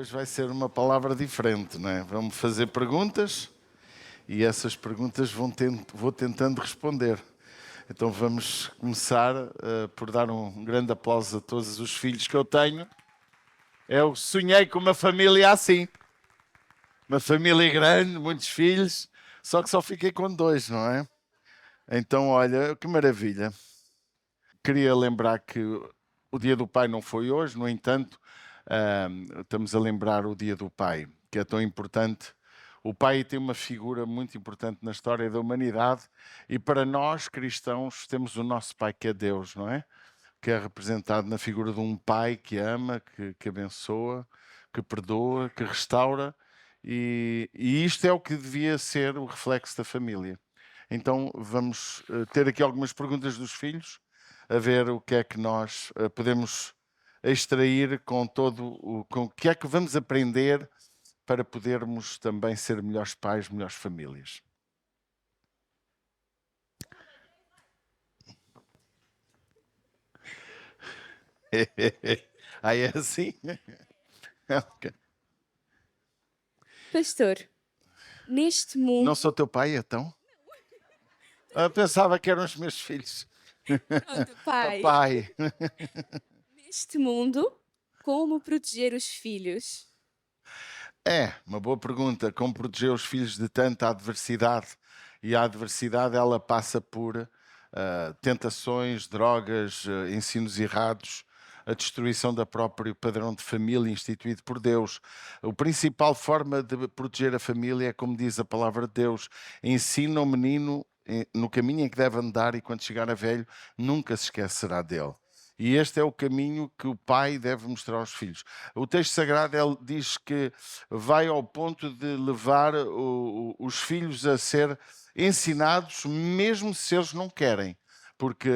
hoje vai ser uma palavra diferente, não é? Vamos fazer perguntas e essas perguntas vou tentando responder. Então vamos começar por dar um grande aplauso a todos os filhos que eu tenho. Eu sonhei com uma família assim. Uma família grande, muitos filhos, só que só fiquei com 2, não é? Então, olha, que maravilha. Queria lembrar que o Dia do Pai não foi hoje, no entanto, estamos a lembrar o Dia do Pai, que é tão importante. O pai tem uma figura muito importante na história da humanidade e para nós, cristãos, temos o nosso pai que é Deus, não é? Que é representado na figura de um pai que ama, que abençoa, que perdoa, que restaura e isto é o que devia ser o reflexo da família. Então vamos ter aqui algumas perguntas dos filhos, a ver o que é que nós podemos extrair com o que é que vamos aprender para podermos também ser melhores pais, melhores famílias. Aí é assim? Okay. Pastor, neste mundo... Não sou teu pai, então? Eu pensava que eram os meus filhos. Pronto, pai. Pai. Neste mundo, como proteger os filhos? É, uma boa pergunta. Como proteger os filhos de tanta adversidade? E a adversidade, ela passa por tentações, drogas, ensinos errados, a destruição do próprio padrão de família instituído por Deus. A principal forma de proteger a família é, como diz a palavra de Deus, ensina o menino no caminho em que deve andar e quando chegar a velho, nunca se esquecerá dele. E este é o caminho que o pai deve mostrar aos filhos. O texto sagrado ele diz que vai ao ponto de levar os filhos a ser ensinados, mesmo se eles não querem, porque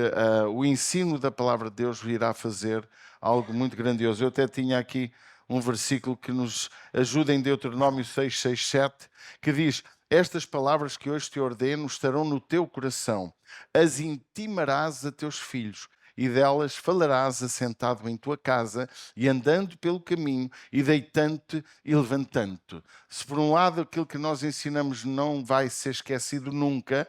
o ensino da palavra de Deus virá fazer algo muito grandioso. Eu até tinha aqui um versículo que nos ajuda em Deuteronômio 6:6-7, que diz: estas palavras que hoje te ordeno estarão no teu coração, as intimarás a teus filhos, e delas falarás assentado em tua casa e andando pelo caminho e deitando-te e levantando-te. Se por um lado aquilo que nós ensinamos não vai ser esquecido nunca,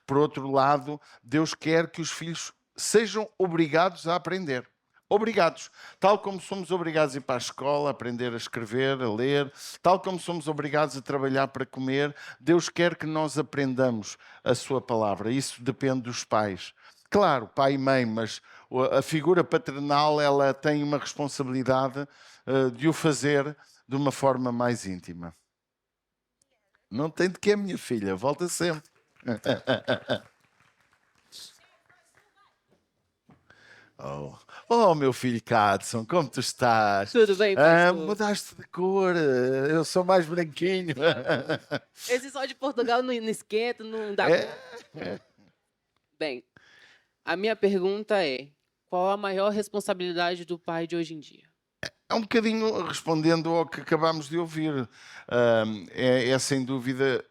por outro lado, Deus quer que os filhos sejam obrigados a aprender. Obrigados. Tal como somos obrigados a ir para a escola, a aprender a escrever, a ler, tal como somos obrigados a trabalhar para comer, Deus quer que nós aprendamos a sua palavra. Isso depende dos pais. Claro, pai e mãe, mas a figura paternal ela tem uma responsabilidade de o fazer de uma forma mais íntima. Não tem de que, minha filha, volta sempre. Oh, meu filho Cadson, como tu estás? Tudo bem, pastor? Mudaste de cor, eu sou mais branquinho. Esse sol de Portugal não esquenta, não dá... Bem, a minha pergunta é, qual a maior responsabilidade do pai de hoje em dia? É um bocadinho respondendo ao que acabámos de ouvir. É sem dúvida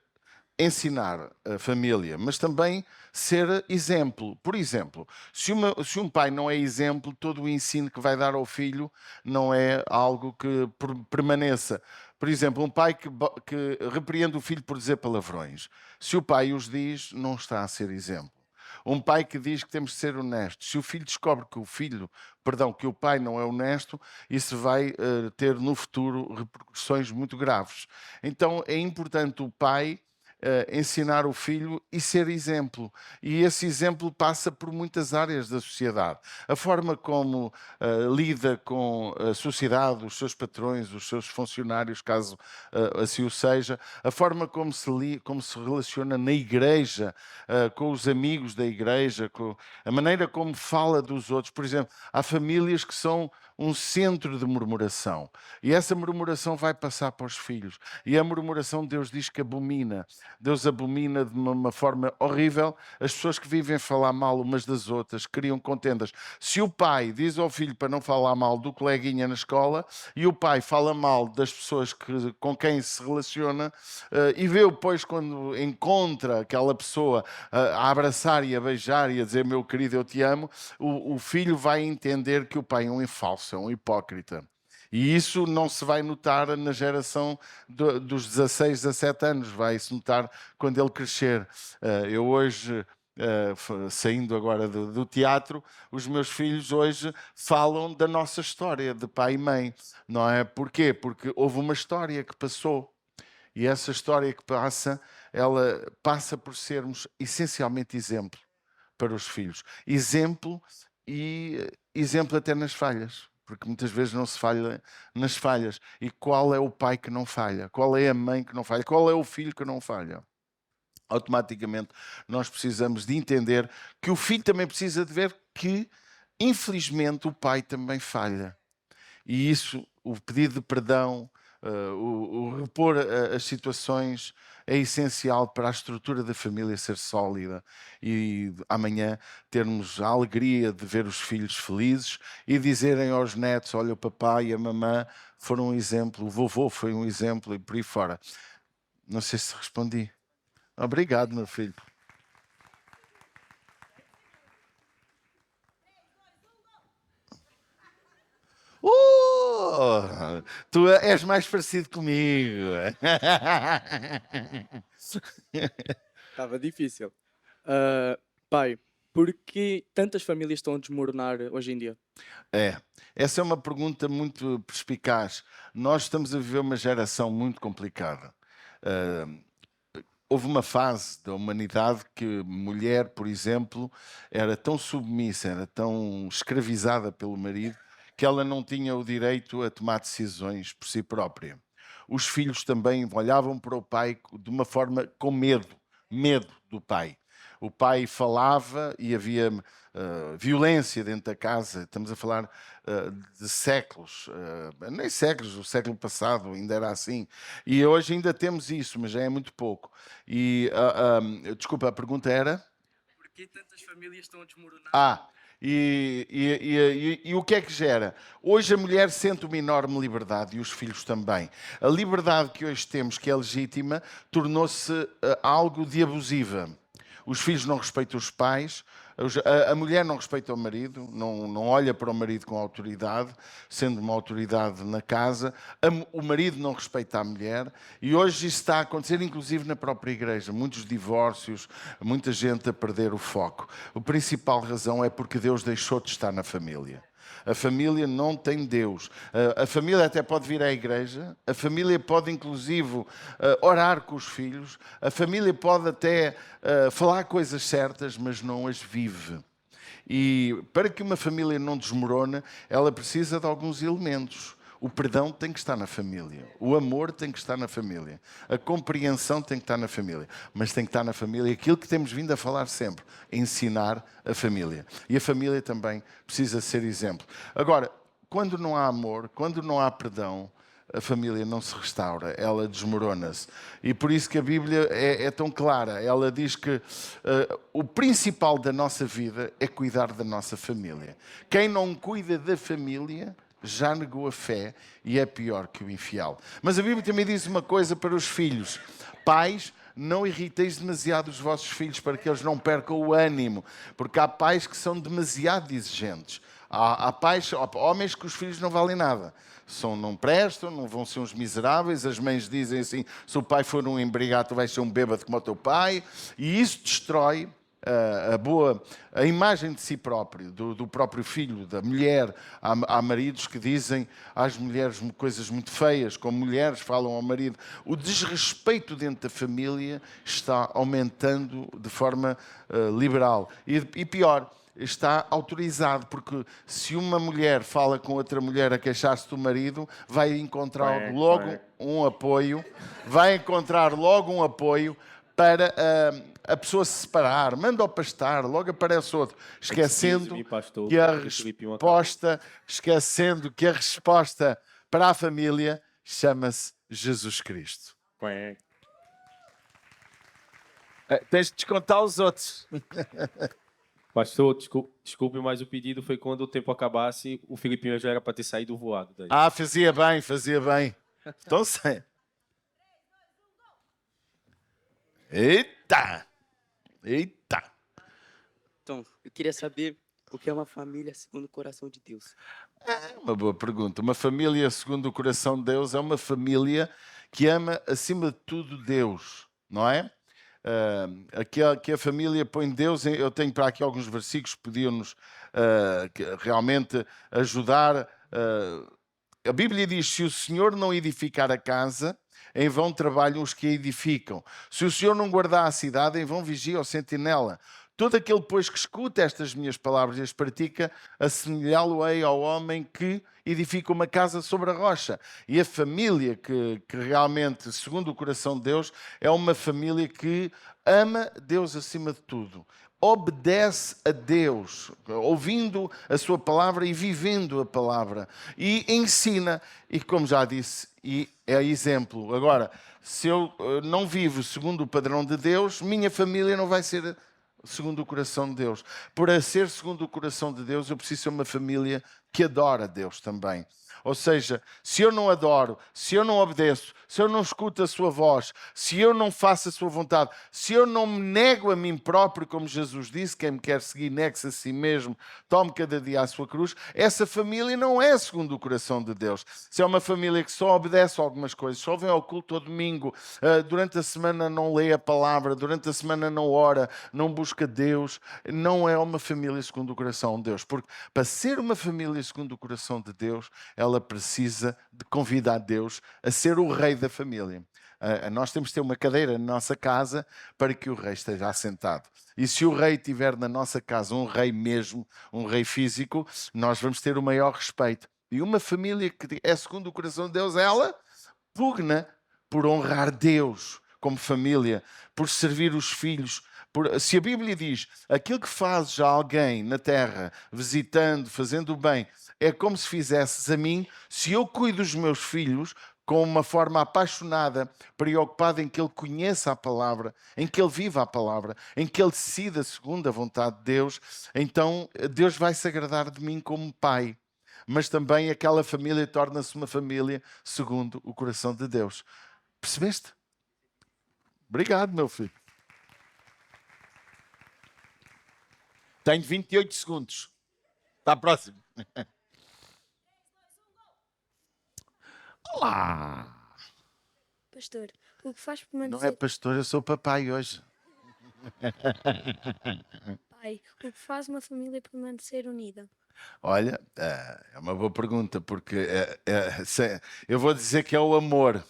ensinar a família, mas também ser exemplo. Por exemplo, se um pai não é exemplo, todo o ensino que vai dar ao filho não é algo que permaneça. Por exemplo, um pai que repreende o filho por dizer palavrões. Se o pai os diz, não está a ser exemplo. Um pai que diz que temos de ser honestos. Se o filho descobre que o pai não é honesto, isso vai ter no futuro repercussões muito graves. Então é importante o pai ensinar o filho e ser exemplo. E esse exemplo passa por muitas áreas da sociedade. A forma como lida com a sociedade, os seus patrões, os seus funcionários, caso assim o seja, a forma como se relaciona na igreja, com os amigos da igreja, a maneira como fala dos outros. Por exemplo, há famílias que são um centro de murmuração. E essa murmuração vai passar para os filhos. E a murmuração Deus diz que abomina. Deus abomina de uma forma horrível as pessoas que vivem a falar mal umas das outras, criam contendas. Se o pai diz ao filho para não falar mal do coleguinha na escola e o pai fala mal das pessoas com quem se relaciona e vê depois quando encontra aquela pessoa a abraçar e a beijar e a dizer meu querido, eu te amo, o filho vai entender que o pai é um falso, é um hipócrita. E isso não se vai notar na geração dos 16, 17 anos, vai-se notar quando ele crescer. Eu hoje, saindo agora do teatro, os meus filhos hoje falam da nossa história de pai e mãe, não é? Porquê? Porque houve uma história que passou. E essa história que passa, ela passa por sermos essencialmente exemplo para os filhos. Exemplo e exemplo até nas falhas, porque muitas vezes não se falha nas falhas. E qual é o pai que não falha? Qual é a mãe que não falha? Qual é o filho que não falha? Automaticamente nós precisamos de entender que o filho também precisa de ver que, infelizmente, o pai também falha. E isso, o pedido de perdão, o repor as situações é essencial para a estrutura da família ser sólida e amanhã termos a alegria de ver os filhos felizes e dizerem aos netos: olha, o papai e a mamã foram um exemplo, o vovô foi um exemplo e por aí fora. Não sei se respondi. Obrigado, meu filho. Tu és mais parecido comigo. Estava difícil. Pai, por que tantas famílias estão a desmoronar hoje em dia? Essa é uma pergunta muito perspicaz. Nós estamos a viver uma geração muito complicada. Houve uma fase da humanidade que mulher, por exemplo, era tão submissa, era tão escravizada pelo marido, que ela não tinha o direito a tomar decisões por si própria. Os filhos também olhavam para o pai de uma forma com medo do pai. O pai falava e havia violência dentro da casa. Estamos a falar de séculos, nem séculos, o século passado ainda era assim. E hoje ainda temos isso, mas já é muito pouco. E, desculpa, a pergunta era? Por que tantas famílias estão a desmoronar? E o que é que gera? Hoje a mulher sente uma enorme liberdade e os filhos também. A liberdade que hoje temos, que é legítima, tornou-se algo de abusiva. Os filhos não respeitam os pais, a mulher não respeita o marido, não olha para o marido com autoridade, sendo uma autoridade na casa, o marido não respeita a mulher, e hoje isso está a acontecer, inclusive na própria igreja. Muitos divórcios, muita gente a perder o foco. A principal razão é porque Deus deixou de estar na família. A família não tem Deus. A família até pode vir à igreja, a família pode inclusive orar com os filhos, a família pode até falar coisas certas, mas não as vive. E para que uma família não desmorone, ela precisa de alguns elementos. O perdão tem que estar na família. O amor tem que estar na família. A compreensão tem que estar na família. Mas tem que estar na família aquilo que temos vindo a falar sempre: ensinar a família. E a família também precisa ser exemplo. Agora, quando não há amor, quando não há perdão, a família não se restaura, ela desmorona-se. E por isso que a Bíblia é tão clara. Ela diz que o principal da nossa vida é cuidar da nossa família. Quem não cuida da família já negou a fé e é pior que o infiel. Mas a Bíblia também diz uma coisa para os filhos: pais, não irriteis demasiado os vossos filhos para que eles não percam o ânimo, porque há pais que são demasiado exigentes. Há pais, homens que os filhos não valem nada. Não prestam, não vão ser uns miseráveis. As mães dizem assim: se o pai for um embriagado, tu vais ser um bêbado como o teu pai. E isso destrói a imagem de si próprio, do próprio filho, da mulher. Há maridos que dizem às mulheres coisas muito feias, como mulheres falam ao marido. O desrespeito dentro da família está aumentando de forma liberal. E pior, está autorizado, porque se uma mulher fala com outra mulher a queixar-se do marido, vai encontrar logo um apoio, para a pessoa se separar. Manda-o pastar, logo aparece outro, esquecendo que a resposta para a família chama-se Jesus Cristo. Tens de descontar os outros. Pastor, desculpe, mas o pedido foi quando o tempo acabasse, o Filipinho já era para ter saído voado daí. Fazia bem. Então sei. Eita! Então, eu queria saber O que é uma família segundo o coração de Deus? Uma boa pergunta. Uma família segundo o coração de Deus é uma família que ama acima de tudo Deus, não é? Que a família põe Deus. Eu tenho para aqui alguns versículos que podiam-nos realmente ajudar. A Bíblia diz: se o Senhor não edificar a casa, em vão trabalham os que a edificam. Se o Senhor não guardar a cidade, em vão vigia o sentinela. Todo aquele, pois, que escuta estas minhas palavras e as pratica, assemelhá-lo-ei ao homem que edifica uma casa sobre a rocha. E a família que realmente, segundo o coração de Deus, é uma família que ama Deus acima de tudo. Obedece a Deus, ouvindo a sua palavra e vivendo a palavra. E ensina, e como já disse, e é exemplo. Agora, se eu não vivo segundo o padrão de Deus, minha família não vai ser segundo o coração de Deus. Para ser segundo o coração de Deus, eu preciso ser uma família que adora Deus também. Ou seja, se eu não adoro, se eu não obedeço, se eu não escuto a sua voz, se eu não faço a sua vontade, se eu não me nego a mim próprio, como Jesus disse, quem me quer seguir, negue-se a si mesmo, tome cada dia a sua cruz, essa família não é segundo o coração de Deus. Se é uma família que só obedece a algumas coisas, só vem ao culto ao domingo, durante a semana não lê a palavra, durante a semana não ora, não busca Deus, não é uma família segundo o coração de Deus. Porque para ser uma família segundo o coração de Deus, ela precisa de convidar Deus a ser o rei da família. Nós temos de ter uma cadeira na nossa casa para que o rei esteja assentado. E se o rei tiver na nossa casa um rei mesmo, um rei físico, nós vamos ter o maior respeito. E uma família que é segundo o coração de Deus, ela pugna por honrar Deus como família, por servir os filhos. Se a Bíblia diz aquilo que fazes a alguém na terra, visitando, fazendo o bem, é como se fizesses a mim, se eu cuido dos meus filhos com uma forma apaixonada, preocupada em que ele conheça a palavra, em que ele viva a palavra, em que ele decida segundo a vontade de Deus, então Deus vai se agradar de mim como pai. Mas também aquela família torna-se uma família segundo o coração de Deus. Percebeste? Obrigado, meu filho. Tenho 28 segundos. Está próximo. Olá! Pastor, o que faz Não é permanecer... pastor, eu sou papai hoje. Pai, o que faz uma família permanecer unida? Olha, é uma boa pergunta, porque eu vou dizer que é o amor.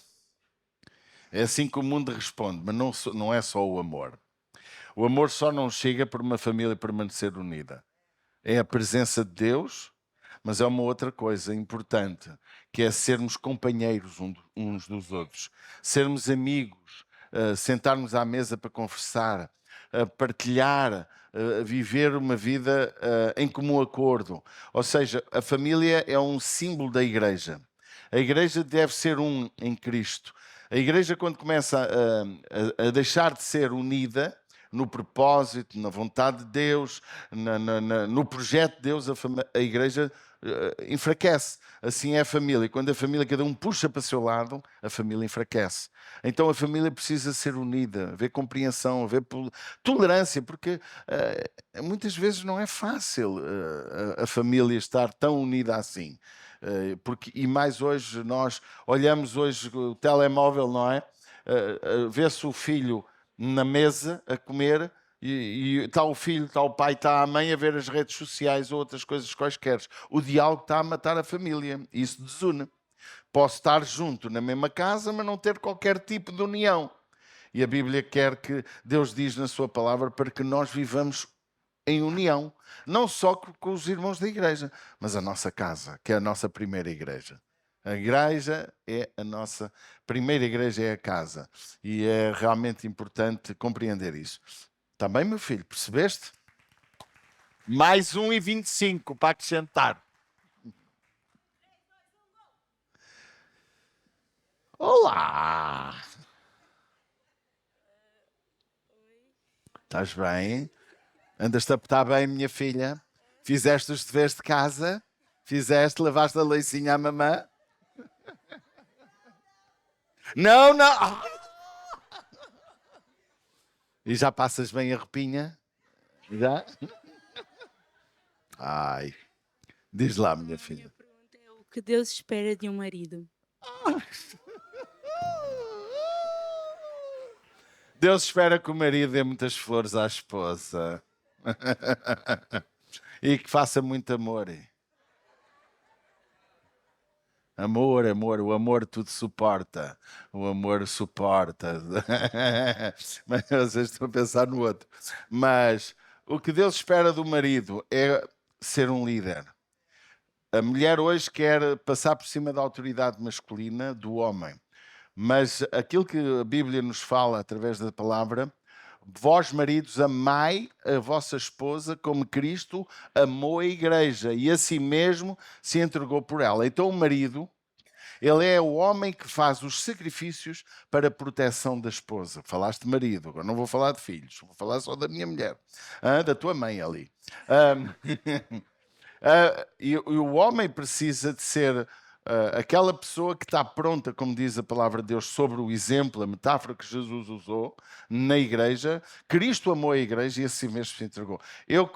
É assim que o mundo responde, mas não é só o amor. O amor só não chega por uma família permanecer unida. É a presença de Deus, mas é uma outra coisa importante, que é sermos companheiros uns dos outros, sermos amigos, sentarmos à mesa para conversar, partilhar, viver uma vida em comum acordo. Ou seja, a família é um símbolo da igreja. A igreja deve ser um em Cristo. A igreja, quando começa a deixar de ser unida no propósito, na vontade de Deus, no projeto de Deus, a igreja enfraquece. Assim é a família. Quando a família, cada um puxa para o seu lado, a família enfraquece. Então a família precisa ser unida, haver compreensão, haver tolerância, porque muitas vezes não é fácil a família estar tão unida assim. E mais hoje, nós olhamos hoje o telemóvel, não é? Vê-se o filho na mesa a comer e está o filho, está o pai, está a mãe a ver as redes sociais ou outras coisas quaisquer. O diálogo está a matar a família. Isso desune. Posso estar junto na mesma casa, mas não ter qualquer tipo de união. E a Bíblia quer que Deus diz na sua palavra para que nós vivamos em união, não só com os irmãos da igreja, mas a nossa casa, que é a nossa primeira igreja. A igreja é a nossa primeira igreja, é a casa. E é realmente importante compreender isso. Também, meu filho, percebeste? Mais 1,25 para acrescentar. Olá! Estás bem? Andas-te a portar bem, minha filha? Fizeste os deveres de casa? Fizeste, lavaste a leicinha à mamã? Não, não! E já passas bem a roupinha? Já? Ai, diz lá, minha Minha filha. pergunta é o que Deus espera de um marido? Deus espera que o marido dê muitas flores à esposa e que faça muito amor. Amor, amor, o amor tudo suporta. O amor suporta. Mas vocês estão a pensar no outro. Mas o que Deus espera do marido é ser um líder. A mulher hoje quer passar por cima da autoridade masculina do homem. Mas aquilo que a Bíblia nos fala através da palavra, vós maridos amai a vossa esposa como Cristo amou a igreja e a si mesmo se entregou por ela. Então o marido, ele é o homem que faz os sacrifícios para a proteção da esposa. Falaste de marido, agora não vou falar de filhos, vou falar só da minha mulher, da tua mãe ali. E o homem precisa de ser aquela pessoa que está pronta, como diz a palavra de Deus, sobre o exemplo, a metáfora que Jesus usou na igreja. Cristo amou a igreja e assim mesmo se entregou.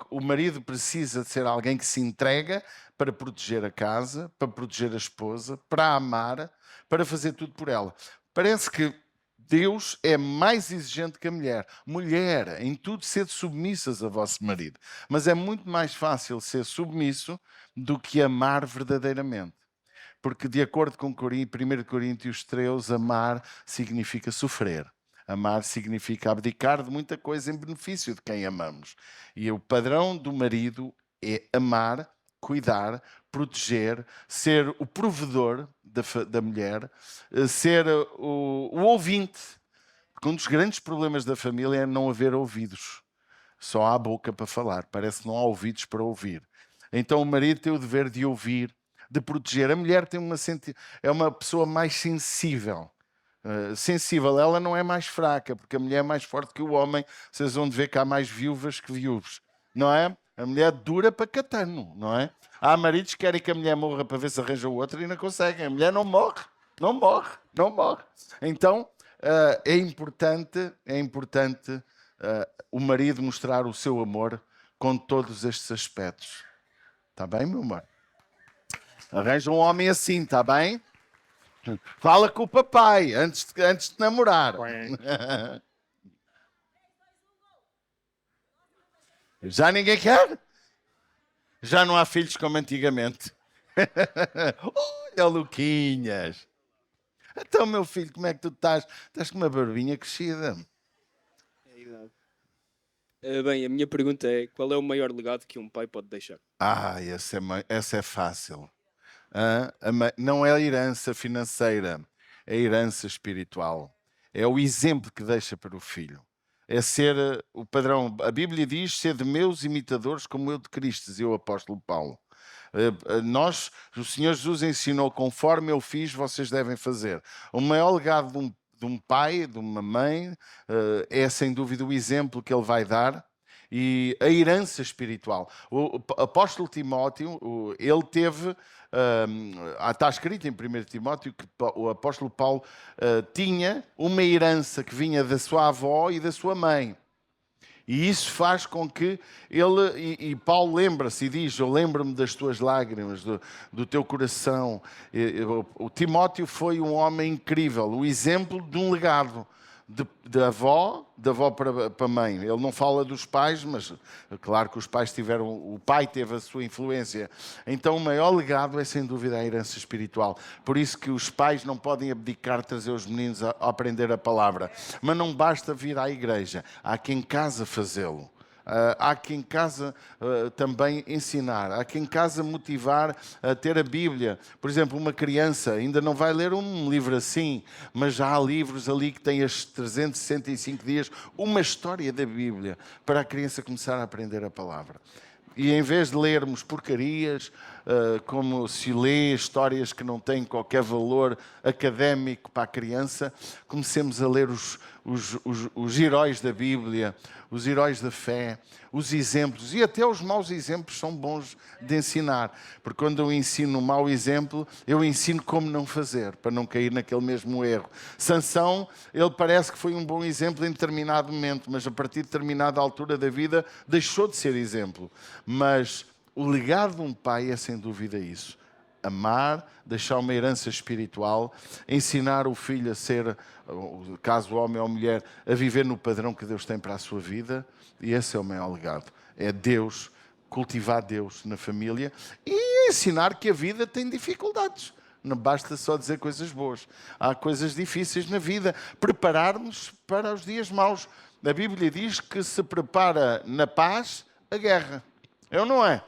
O marido precisa de ser alguém que se entrega para proteger a casa, para proteger a esposa, para amar, para fazer tudo por ela. Parece que Deus é mais exigente que a mulher. Mulher, em tudo sede submissas a vosso marido. Mas é muito mais fácil ser submisso do que amar verdadeiramente. Porque, de acordo com 1 Coríntios 13, amar significa sofrer. Amar significa abdicar de muita coisa em benefício de quem amamos. E o padrão do marido é amar, cuidar, proteger, ser o provedor da mulher, ser o ouvinte. Porque um dos grandes problemas da família é não haver ouvidos. Só há boca para falar. Parece que não há ouvidos para ouvir. Então o marido tem o dever de ouvir, de proteger. A mulher tem é uma pessoa mais sensível. Sensível, ela não é mais fraca, porque a mulher é mais forte que o homem. Vocês vão ver que há mais viúvas que viúvos, não é? A mulher dura para catano, não é? Há maridos que querem que a mulher morra para ver se arranja o outro e não conseguem. A mulher não morre, não morre, não morre. Então é importante o marido mostrar o seu amor com todos estes aspectos. Está bem, meu amor? Arranja um homem assim, está bem? Fala com o papai antes de namorar. Já ninguém quer? Já não há filhos como antigamente. Olha, Luquinhas. Então, meu filho, como é que tu estás? Estás com uma barbinha crescida. É idade. Bem, a minha pergunta é: qual é o maior legado que um pai pode deixar? Essa é fácil. Não é a herança financeira, é a herança espiritual. É o exemplo que deixa para o filho. É ser o padrão. A Bíblia diz: sede meus imitadores como eu de Cristo, dizia o apóstolo Paulo. O Senhor Jesus ensinou: conforme eu fiz, vocês devem fazer. O maior legado de um pai, de uma mãe, é sem dúvida o exemplo que ele vai dar e a herança espiritual. O apóstolo Timóteo, ele teve, está escrito em 1 Timóteo que o apóstolo Paulo tinha uma herança que vinha da sua avó e da sua mãe. E isso faz com que ele, e Paulo lembra-se e diz: eu lembro-me das tuas lágrimas, do teu coração. O Timóteo foi um homem incrível, o exemplo de um legado da avó para a mãe. Ele não fala dos pais, mas claro que os pais tiveram, o pai teve a sua influência. Então o maior legado é sem dúvida a herança espiritual. Por isso que os pais não podem abdicar de trazer os meninos a aprender a palavra. Mas não basta vir à igreja, há que em casa fazê-lo. Há que em casa também ensinar, há que em casa motivar a ter a Bíblia. Por exemplo, uma criança ainda não vai ler um livro assim, mas já há livros ali que têm as 365 dias, uma história da Bíblia, para a criança começar a aprender a palavra. E em vez de lermos porcarias, como se lê histórias que não têm qualquer valor académico para a criança, comecemos a ler os heróis da Bíblia, os heróis da fé, os exemplos. E até os maus exemplos são bons de ensinar. Porque quando eu ensino um mau exemplo, eu ensino como não fazer, para não cair naquele mesmo erro. Sansão, ele parece que foi um bom exemplo em determinado momento, mas a partir de determinada altura da vida deixou de ser exemplo. Mas O legado de um pai é sem dúvida isso. Amar, deixar uma herança espiritual, ensinar o filho a ser, caso homem ou mulher, a viver no padrão que Deus tem para a sua vida. E esse é o maior legado. É Deus, cultivar Deus na família e ensinar que a vida tem dificuldades. Não basta só dizer coisas boas. Há coisas difíceis na vida. Preparar-nos para os dias maus. A Bíblia diz que se prepara na paz a guerra. É ou não é?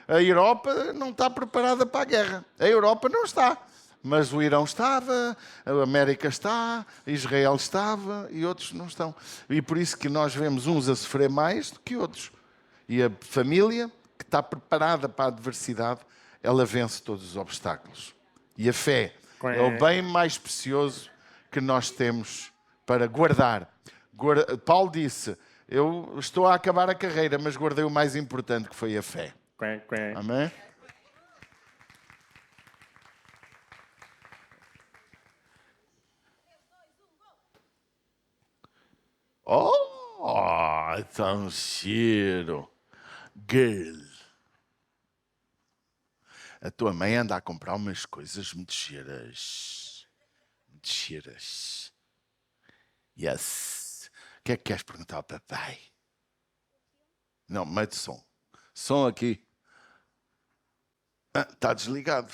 A Europa não está preparada para a guerra. A Europa não está. Mas o Irão estava, a América está, Israel estava e outros não estão. E por isso que nós vemos uns a sofrer mais do que outros. E a família que está preparada para a adversidade, ela vence todos os obstáculos. E a fé é o bem mais precioso que nós temos para guardar. Paulo disse, eu estou a acabar a carreira, mas guardei o mais importante, que foi a fé. Amém? Oh, tão cheiro. Girl. A tua mãe anda a comprar umas coisas muito cheiras. Muito cheiras. Yes. O que é que queres perguntar ao papai? Não, mete som. Som aqui. Está desligado.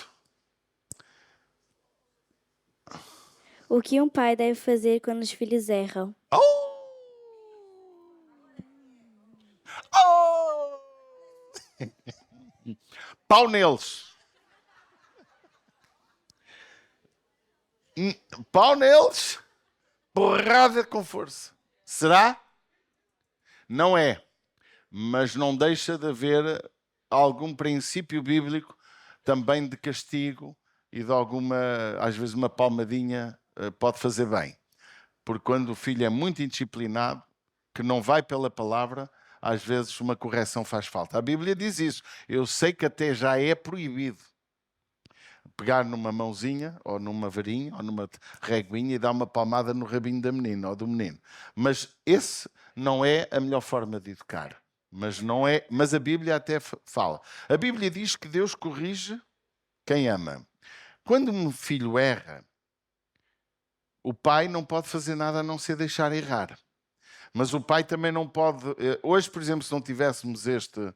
O que um pai deve fazer quando os filhos erram? Pau neles. Pau neles. Porrada com força. Será? Não é. Mas não deixa de haver algum princípio bíblico também de castigo e de alguma, às vezes uma palmadinha pode fazer bem. Porque quando o filho é muito indisciplinado, que não vai pela palavra, às vezes uma correção faz falta. A Bíblia diz isso. Eu sei que até já é proibido pegar numa mãozinha, ou numa varinha, ou numa reguinha e dar uma palmada no rabinho da menina ou do menino. Mas esse não é a melhor forma de educar. Mas a Bíblia até fala. A Bíblia diz que Deus corrige quem ama. Quando um filho erra, o pai não pode fazer nada a não ser deixar errar. Mas o pai também não pode... Hoje, por exemplo, se não tivéssemos este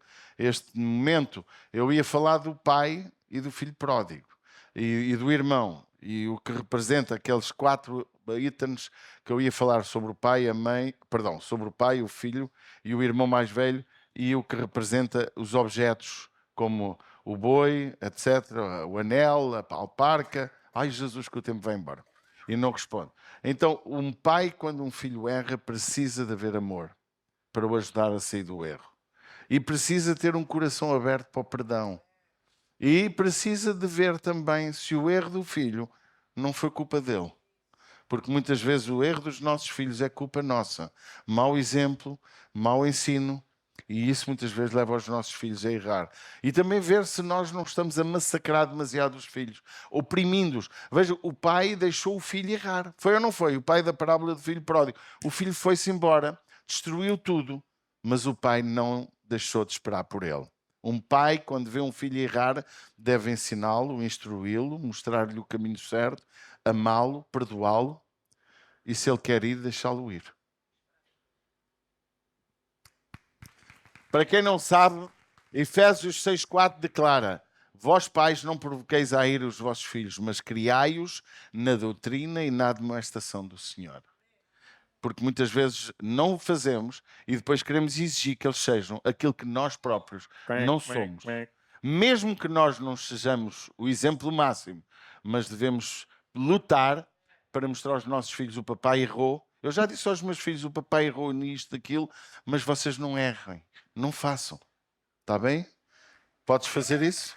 momento, eu ia falar do pai e do filho pródigo. E do irmão. E o que representa aqueles 4 itens que eu ia falar sobre o pai, a mãe... Perdão, sobre o pai, o filho e o irmão mais velho. E o que representa os objetos, como o boi, etc. O anel, a alparca. Ai, Jesus, que o tempo vai embora. E não responde. Então, um pai, quando um filho erra, precisa de haver amor para o ajudar a sair do erro. E precisa ter um coração aberto para o perdão. E precisa de ver também se o erro do filho não foi culpa dele. Porque muitas vezes o erro dos nossos filhos é culpa nossa. Mau exemplo, mau ensino. E isso muitas vezes leva os nossos filhos a errar. E também ver se nós não estamos a massacrar demasiado os filhos, oprimindo-os. Veja, o pai deixou o filho errar. Foi ou não foi? O pai da parábola do filho pródigo. O filho foi-se embora, destruiu tudo, mas o pai não deixou de esperar por ele. Um pai, quando vê um filho errar, deve ensiná-lo, instruí-lo, mostrar-lhe o caminho certo, amá-lo, perdoá-lo e, se ele quer ir, deixá-lo ir. Para quem não sabe, Efésios 6,4 declara: vós pais não provoqueis a ira os vossos filhos, mas criai-os na doutrina e na admoestação do Senhor. Porque muitas vezes não o fazemos e depois queremos exigir que eles sejam aquilo que nós próprios não somos. Mesmo que nós não sejamos o exemplo máximo, mas devemos lutar para mostrar aos nossos filhos: o papai errou. Eu já disse aos meus filhos: o papai errou nisto, daquilo, mas vocês não errem. Não façam. Está bem? Podes fazer isso?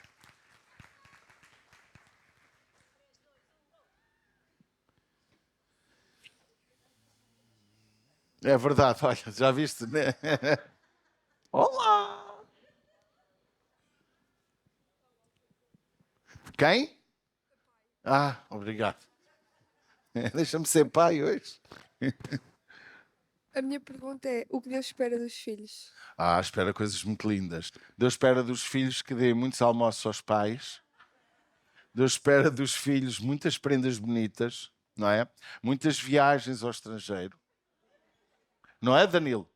É verdade, olha, já viste, né? Olá! Quem? Obrigado. Deixa-me ser pai hoje. A minha pergunta é: o que Deus espera dos filhos? Espera coisas muito lindas. Deus espera dos filhos que deem muitos almoços aos pais. Deus espera dos filhos muitas prendas bonitas, não é? Muitas viagens ao estrangeiro. Não é, Danilo?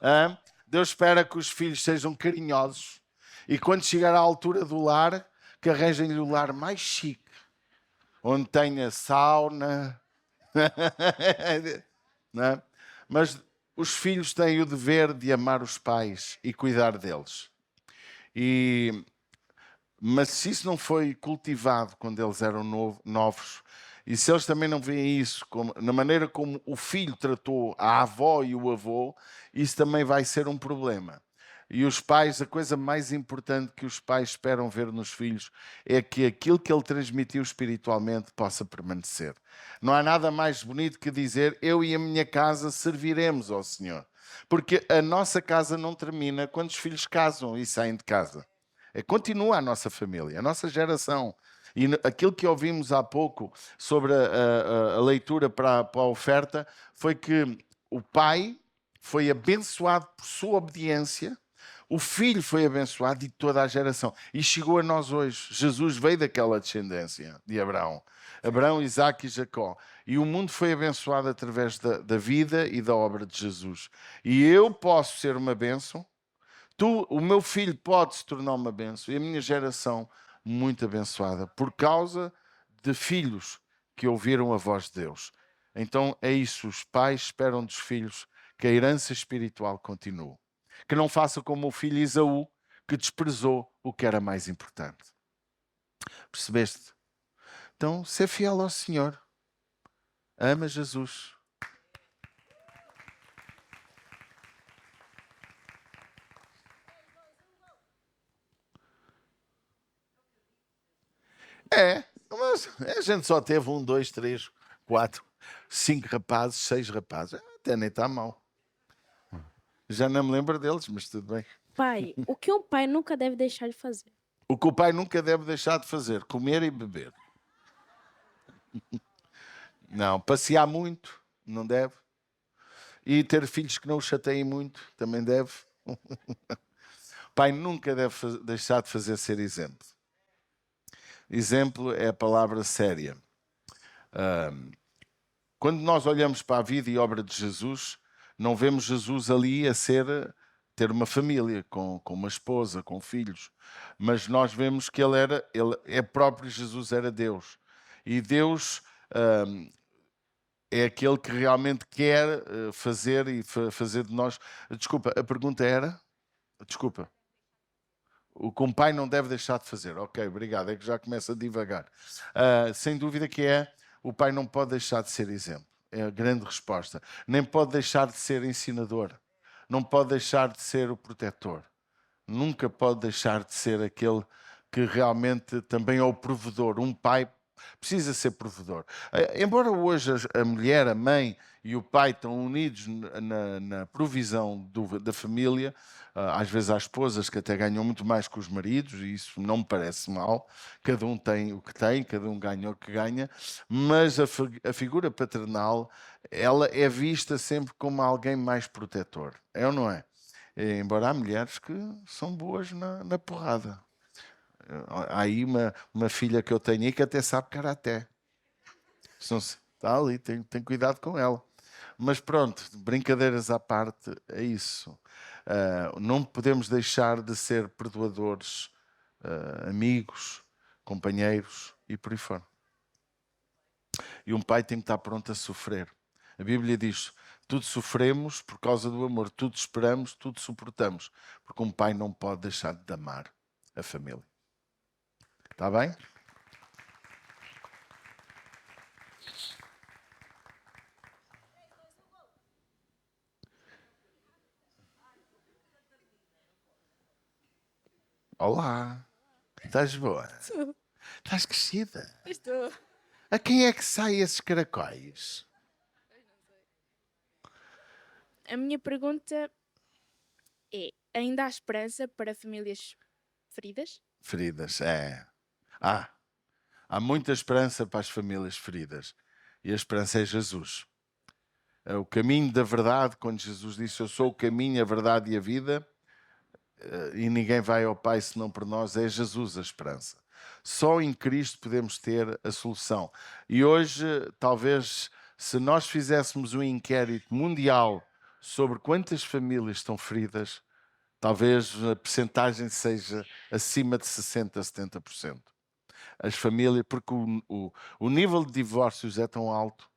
Hã? Deus espera que os filhos sejam carinhosos e quando chegar à altura do lar, que arranjem-lhe o lar mais chique, onde tenha sauna. Não é? Mas os filhos têm o dever de amar os pais e cuidar deles. Mas se isso não foi cultivado quando eles eram novos, e se eles também não veem isso na maneira como o filho tratou a avó e o avô, isso também vai ser um problema. E os pais, a coisa mais importante que os pais esperam ver nos filhos é que aquilo que ele transmitiu espiritualmente possa permanecer. Não há nada mais bonito que dizer: eu e a minha casa serviremos ao Senhor. Porque a nossa casa não termina quando os filhos casam e saem de casa. Continua a nossa família, a nossa geração. E aquilo que ouvimos há pouco sobre a leitura para a oferta foi que o pai foi abençoado por sua obediência, o filho foi abençoado e toda a geração. E chegou a nós hoje. Jesus veio daquela descendência de Abraão. Abraão, Isaac e Jacó. E o mundo foi abençoado através da vida e da obra de Jesus. E eu posso ser uma bênção. O meu filho pode se tornar uma bênção. E a minha geração muito abençoada. Por causa de filhos que ouviram a voz de Deus. Então é isso. Os pais esperam dos filhos que a herança espiritual continue. Que não faça como o filho Esaú, que desprezou o que era mais importante. Percebeste? Então, ser fiel ao Senhor. Ama Jesus. Mas a gente só teve 1, 2, 3, 4, 5 rapazes, 6 rapazes. Até nem está mal. Já não me lembro deles, mas tudo bem. Pai, o que um pai nunca deve deixar de fazer? O que o pai nunca deve deixar de fazer: comer e beber. Não, passear muito, não deve. E ter filhos que não o chateiem muito, também deve. O pai nunca deve deixar de ser exemplo. Exemplo é a palavra séria. Quando nós olhamos para a vida e obra de Jesus, não vemos Jesus ali ter uma família, com uma esposa, com filhos. Mas nós vemos que próprio Jesus era Deus. E Deus é aquele que realmente quer fazer e fazer de nós. Desculpa, a pergunta era? Desculpa. O que um pai não deve deixar de fazer. Ok, obrigado. É que já começa a divagar. Sem dúvida que o pai não pode deixar de ser exemplo. É a grande resposta. Nem pode deixar de ser ensinador. Não pode deixar de ser o protetor. Nunca pode deixar de ser aquele que realmente também é o provedor. Um pai precisa ser provedor. Embora hoje a mulher, a mãe e o pai estão unidos na provisão da família, às vezes há esposas que até ganham muito mais que os maridos, e isso não me parece mal. Cada um tem o que tem, cada um ganha o que ganha, mas a figura paternal, ela é vista sempre como alguém mais protetor. É ou não é? Embora há mulheres que são boas na porrada. Há aí uma filha que eu tenho aí que até sabe karaté. Está ali, tem cuidado com ela. Mas pronto, brincadeiras à parte, é isso. Não podemos deixar de ser perdoadores, amigos, companheiros e por aí fora. E um pai tem que estar pronto a sofrer. A Bíblia diz: tudo sofremos por causa do amor, tudo esperamos, tudo suportamos. Porque um pai não pode deixar de amar a família. Está bem? Olá. Estás boa? Estou. Estás crescida? Estou. A quem é que saem esses caracóis? A minha pergunta é: ainda há esperança para famílias feridas? Feridas, é. Há muita esperança para as famílias feridas. E a esperança é Jesus. o caminho da verdade, quando Jesus disse eu sou o caminho, a verdade e a vida, e ninguém vai ao Pai senão por nós, é Jesus a esperança. Só em Cristo podemos ter a solução. E hoje, talvez, se nós fizéssemos um inquérito mundial sobre quantas famílias estão feridas, talvez a percentagem seja acima de 60%, 70%. As famílias, porque o nível de divórcios é tão alto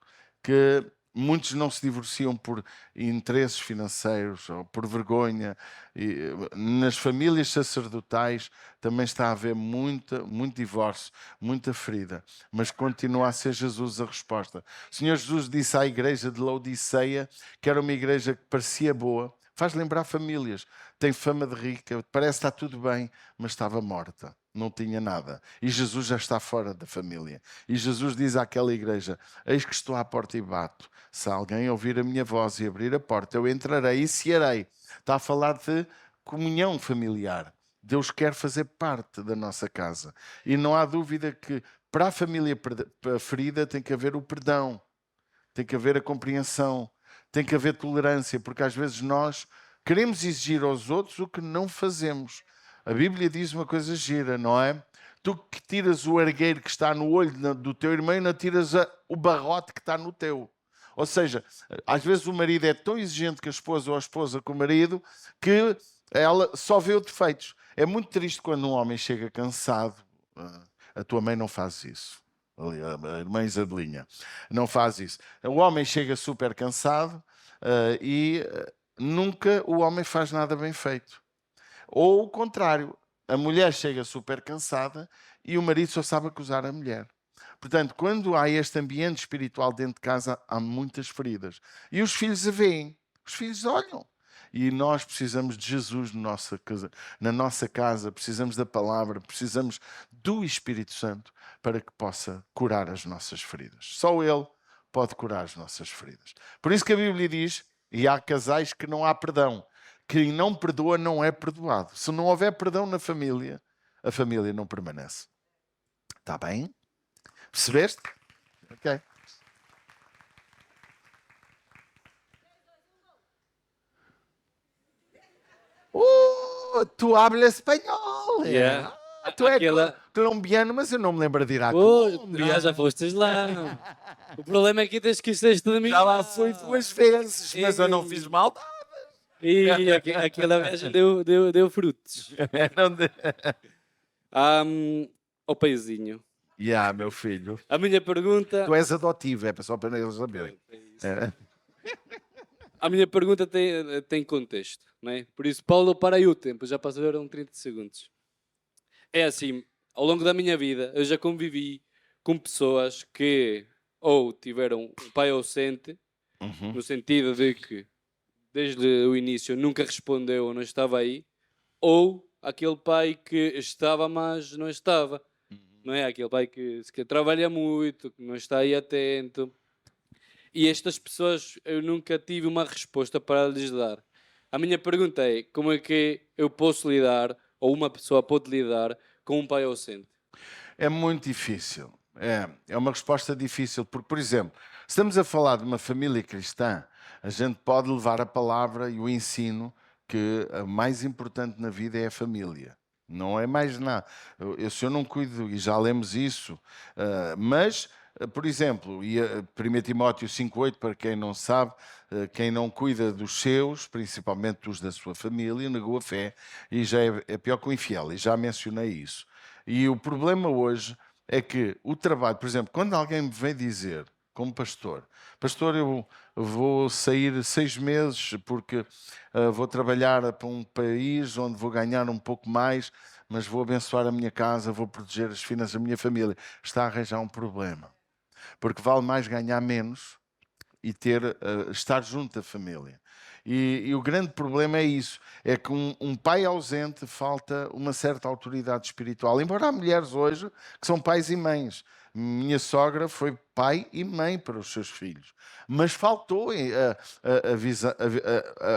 que muitos não se divorciam por interesses financeiros ou por vergonha. E nas famílias sacerdotais também está a haver muito divórcio, muita ferida, mas continua a ser Jesus a resposta. O Senhor Jesus disse à igreja de Laodiceia que era uma igreja que parecia boa, faz lembrar famílias, tem fama de rica, parece que está tudo bem, mas estava morta, não tinha nada. E Jesus já está fora da família. E Jesus diz àquela igreja: eis que estou à porta e bato. Se alguém ouvir a minha voz e abrir a porta, eu entrarei e cearei. Está a falar de comunhão familiar. Deus quer fazer parte da nossa casa. E não há dúvida que para a família ferida tem que haver o perdão, tem que haver a compreensão, tem que haver tolerância, porque às vezes nós queremos exigir aos outros o que não fazemos. A Bíblia diz uma coisa gira, não é? Tu que tiras o argueiro que está no olho do teu irmão e não tiras o barrote que está no teu. Ou seja, às vezes o marido é tão exigente com a esposa ou a esposa com o marido que ela só vê os defeitos. É muito triste quando um homem chega cansado. A tua mãe não faz isso. A irmã Isabelinha não faz isso. O homem chega super cansado e nunca o homem faz nada bem feito. Ou o contrário, a mulher chega super cansada e o marido só sabe acusar a mulher. Portanto, quando há este ambiente espiritual dentro de casa, há muitas feridas. E os filhos a veem, os filhos olham. E nós precisamos de Jesus na nossa casa, precisamos da palavra, precisamos do Espírito Santo para que possa curar as nossas feridas. Só Ele pode curar as nossas feridas. Por isso que a Bíblia diz, e há casais que não há perdão. Quem não perdoa não é perdoado. Se não houver perdão na família, a família não permanece. Está bem? Percebeste? Ok. Tu hablas espanhol. Yeah. Tu és Aquela- colombiano, mas eu não me lembro de ir à Oh, Colômbia. já fostes lá. O problema é que tens que ser de mim. Já lá fui 2 vezes, mas eu não fiz mal. E aquela vez deu frutos. Não de... Ó paizinho. meu filho. A minha pergunta. Tu és adotivo, é só para eles saberem. É. A minha pergunta tem contexto, não é? Por isso, Paulo, para aí o tempo, já passaram 30 segundos. É assim, ao longo da minha vida, eu já convivi com pessoas que ou tiveram um pai ausente, no sentido de que desde o início nunca respondeu ou não estava aí, ou aquele pai que estava, mas não estava. Não é? Aquele pai que trabalha muito, que não está aí atento. E estas pessoas eu nunca tive uma resposta para lhes dar. A minha pergunta é, como é que eu posso lidar, ou uma pessoa pode lidar, com um pai ausente? É muito difícil. É uma resposta difícil, porque, por exemplo, se estamos a falar de uma família cristã, a gente pode levar a palavra e o ensino que o mais importante na vida é a família. Não é mais nada. Se eu não cuido, e já lemos isso, mas, por exemplo, 1 Timóteo 5,8, para quem não sabe, quem não cuida dos seus, principalmente os da sua família, negou a fé e já é pior que o infiel, e já mencionei isso. E o problema hoje é que o trabalho, por exemplo, quando alguém me vem dizer, como pastor, eu vou sair 6 meses porque vou trabalhar para um país onde vou ganhar um pouco mais, mas vou abençoar a minha casa, vou proteger as finanças da minha família. Está a arranjar um problema. Porque vale mais ganhar menos e estar junto da família. E o grande problema é isso, é que um pai ausente falta uma certa autoridade espiritual. Embora há mulheres hoje que são pais e mães, Minha sogra foi pai e mãe para os seus filhos, mas faltou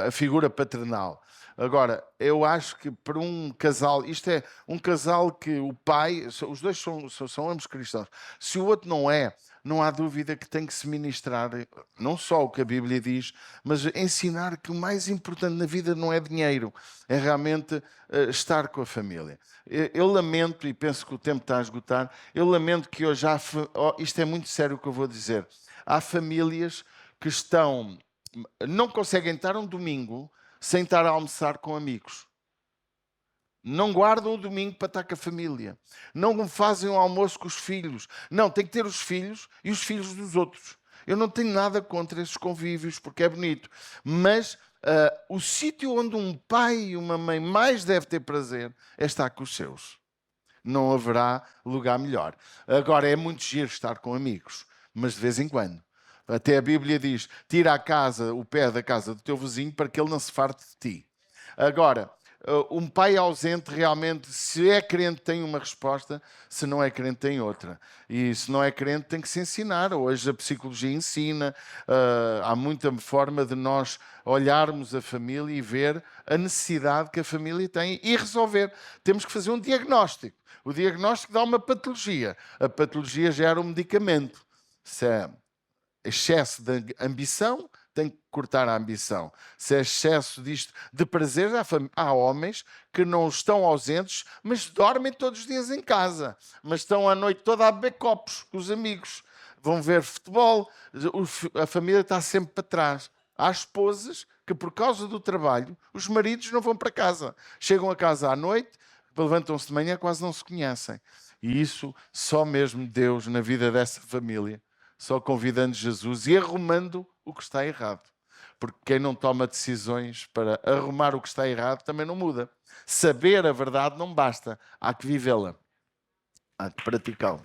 a figura paternal. Agora, eu acho que para um casal, isto é um casal que o pai, os dois são ambos cristãos, se o outro não é, não há dúvida que tem que se ministrar não só o que a Bíblia diz, mas ensinar que o mais importante na vida não é dinheiro, é realmente estar com a família. Eu lamento, e penso que o tempo está a esgotar, eu lamento que hoje isto é muito sério o que eu vou dizer, há famílias que não conseguem estar um domingo sem estar a almoçar com amigos. Não guardam o domingo para estar com a família. Não fazem um almoço com os filhos. Não, tem que ter os filhos e os filhos dos outros. Eu não tenho nada contra esses convívios, porque é bonito. Mas o sítio onde um pai e uma mãe mais deve ter prazer é estar com os seus. Não haverá lugar melhor. Agora, é muito giro estar com amigos, mas de vez em quando. Até a Bíblia diz, tira o pé da casa do teu vizinho para que ele não se farte de ti. Agora, um pai ausente realmente, se é crente tem uma resposta, se não é crente tem outra. E se não é crente tem que se ensinar. Hoje a psicologia ensina, há muita forma de nós olharmos a família e ver a necessidade que a família tem e resolver. Temos que fazer um diagnóstico. O diagnóstico dá uma patologia. A patologia gera um medicamento. Se é excesso de ambição, tem que cortar a ambição. Se é excesso disto de prazer, há homens que não estão ausentes, mas dormem todos os dias em casa. Mas estão a noite toda a beber copos com os amigos. Vão ver futebol. A família está sempre para trás. Há esposas que, por causa do trabalho, os maridos não vão para casa. Chegam a casa à noite, levantam-se de manhã, quase não se conhecem. E isso só mesmo Deus, na vida dessa família, só convidando Jesus e arrumando o que está errado. Porque quem não toma decisões para arrumar o que está errado também não muda. Saber a verdade não basta. Há que vivê-la. Há que praticá-la.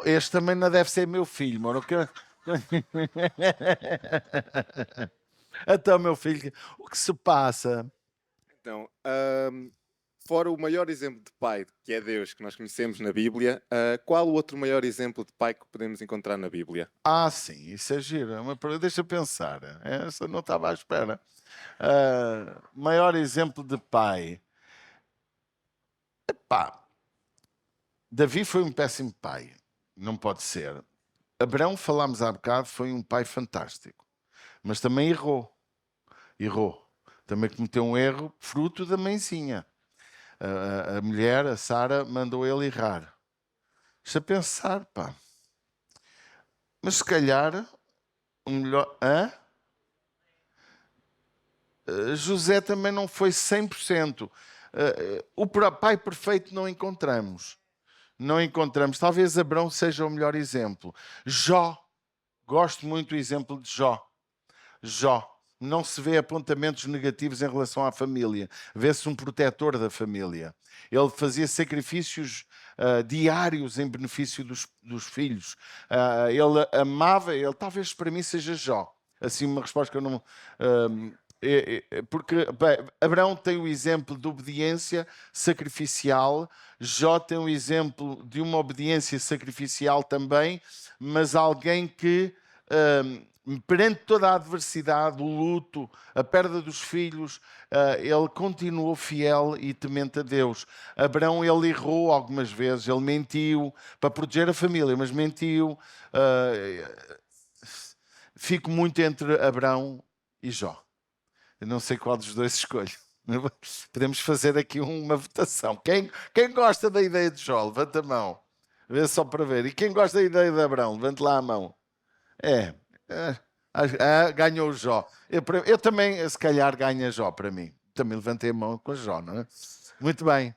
Este também não deve ser meu filho, mano. Então, meu filho, o que se passa? Então, fora o maior exemplo de pai, que é Deus, que nós conhecemos na Bíblia, qual o outro maior exemplo de pai que podemos encontrar na Bíblia? Ah, sim, isso é giro. Deixa eu pensar. Essa não estava à espera. Maior exemplo de pai. Epá, Davi foi um péssimo pai. Não pode ser. Abraão, falámos há bocado, foi um pai fantástico. Mas também errou. Também cometeu um erro fruto da mãezinha. A mulher, a Sara, mandou ele errar. Deixa eu pensar, pá. Mas se calhar, o melhor... José também não foi 100%. O pai perfeito não encontramos. Talvez Abraão seja o melhor exemplo. Jó. Gosto muito do exemplo de Jó. Não se vê apontamentos negativos em relação à família. Vê-se um protetor da família. Ele fazia sacrifícios diários em benefício dos filhos. Ele amava, talvez para mim seja Jó. Assim, uma resposta que eu não... porque Abraão tem o exemplo de obediência sacrificial, Jó tem o exemplo de uma obediência sacrificial também, mas alguém que... perante toda a adversidade, o luto, a perda dos filhos, ele continuou fiel e temente a Deus. Abraão, ele errou algumas vezes, ele mentiu para proteger a família, mas mentiu. Fico muito entre Abraão e Jó. Eu não sei qual dos dois escolho. Podemos fazer aqui uma votação. Quem gosta da ideia de Jó, levanta a mão. Vê só para ver. E quem gosta da ideia de Abraão, levante lá a mão. Ganhou o Jó. Eu também, se calhar, ganha Jó para mim. Também levantei a mão com a Jó, não é? Muito bem.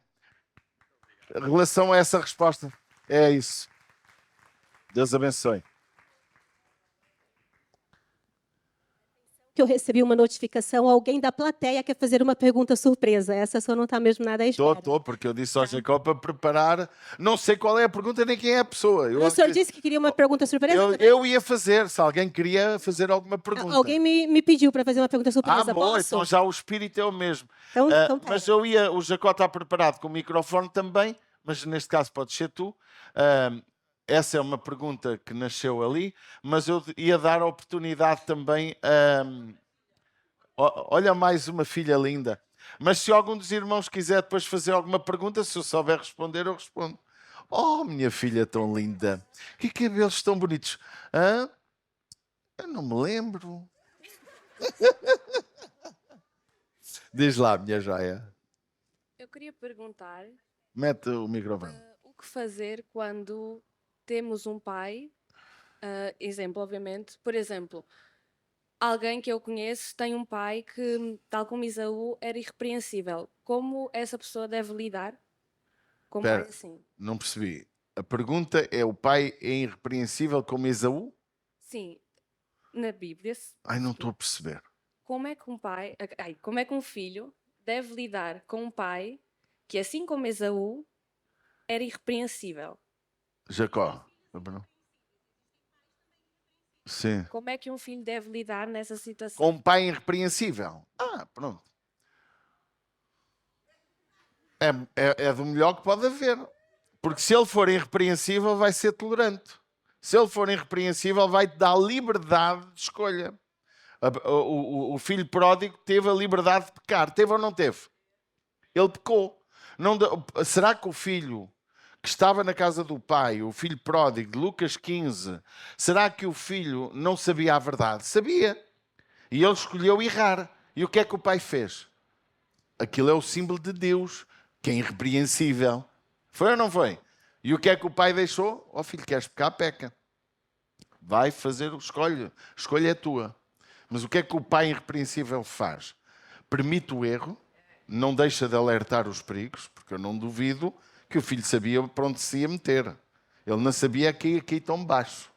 Em relação a essa resposta, é isso. Deus abençoe. Que eu eu recebi uma notificação, alguém da plateia quer fazer uma pergunta surpresa. Essa só não está mesmo nada à espera. Estou, porque eu disse ao Jacó para preparar. Não sei qual é a pergunta nem quem é a pessoa. O senhor disse que queria uma pergunta surpresa? Eu ia fazer, se alguém queria fazer alguma pergunta. Alguém me pediu para fazer uma pergunta surpresa. Bom, Posso? então já o espírito é o mesmo. Então Mas o Jacó está preparado com o microfone também, mas neste caso pode ser tu. Essa é uma pergunta que nasceu ali, mas eu ia dar a oportunidade também. Olha, mais uma filha linda. Mas se algum dos irmãos quiser depois fazer alguma pergunta, se eu souber responder, eu respondo. Oh, minha filha tão linda. Que cabelos tão bonitos. Hã? Eu não me lembro. Diz lá, minha joia. Eu queria perguntar Mete o microfone. o que fazer quando temos um pai, exemplo, obviamente, por exemplo, alguém que eu conheço tem um pai que, tal como Isaú, era irrepreensível. Como essa pessoa deve lidar com um pai Espera, assim? não percebi. A pergunta é: o pai é irrepreensível como Esaú? Sim, na Bíblia, Ai, não estou a perceber. como é que um pai, como é que um filho deve lidar com um pai que, assim como Esaú, era irrepreensível? Jacó. Sim. Como é que um filho deve lidar nessa situação? Com um pai irrepreensível. Pronto. É do melhor que pode haver. Porque se ele for irrepreensível, vai ser tolerante. Se ele for irrepreensível, vai-te dar liberdade de escolha. O filho pródigo teve a liberdade de pecar. Teve ou não teve? Ele pecou. Será que o filho que estava na casa do pai, o filho pródigo de Lucas 15, será que o filho não sabia a verdade? Sabia. E ele escolheu errar. E o que é que o pai fez? Aquilo é o símbolo de Deus, que é irrepreensível. Foi ou não foi? E o que é que o pai deixou? Filho, queres pecar? Peca. Vai fazer o escolha. A escolha é tua. Mas o que é que o pai irrepreensível faz? Permite o erro, não deixa de alertar os perigos, porque eu não duvido que o filho sabia para onde se ia meter. Ele não sabia que ia cair tão baixo.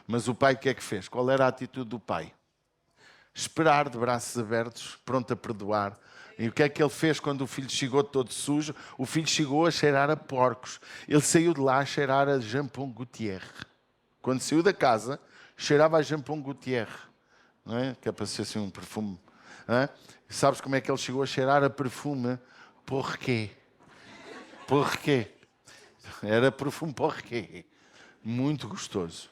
Mas o pai o que é que fez? Qual era a atitude do pai? Esperar de braços abertos, pronto a perdoar. E o que é que ele fez quando o filho chegou todo sujo? O filho chegou a cheirar a porcos. Ele saiu de lá a cheirar a Jean-Paul Gaultier. Quando saiu da casa, cheirava a Jean-Paul Gaultier. Não é? Que é para ser assim um perfume. Não é? E sabes como é que ele chegou a cheirar a perfume? Porquê? Porquê? Era perfume porquê. Muito gostoso.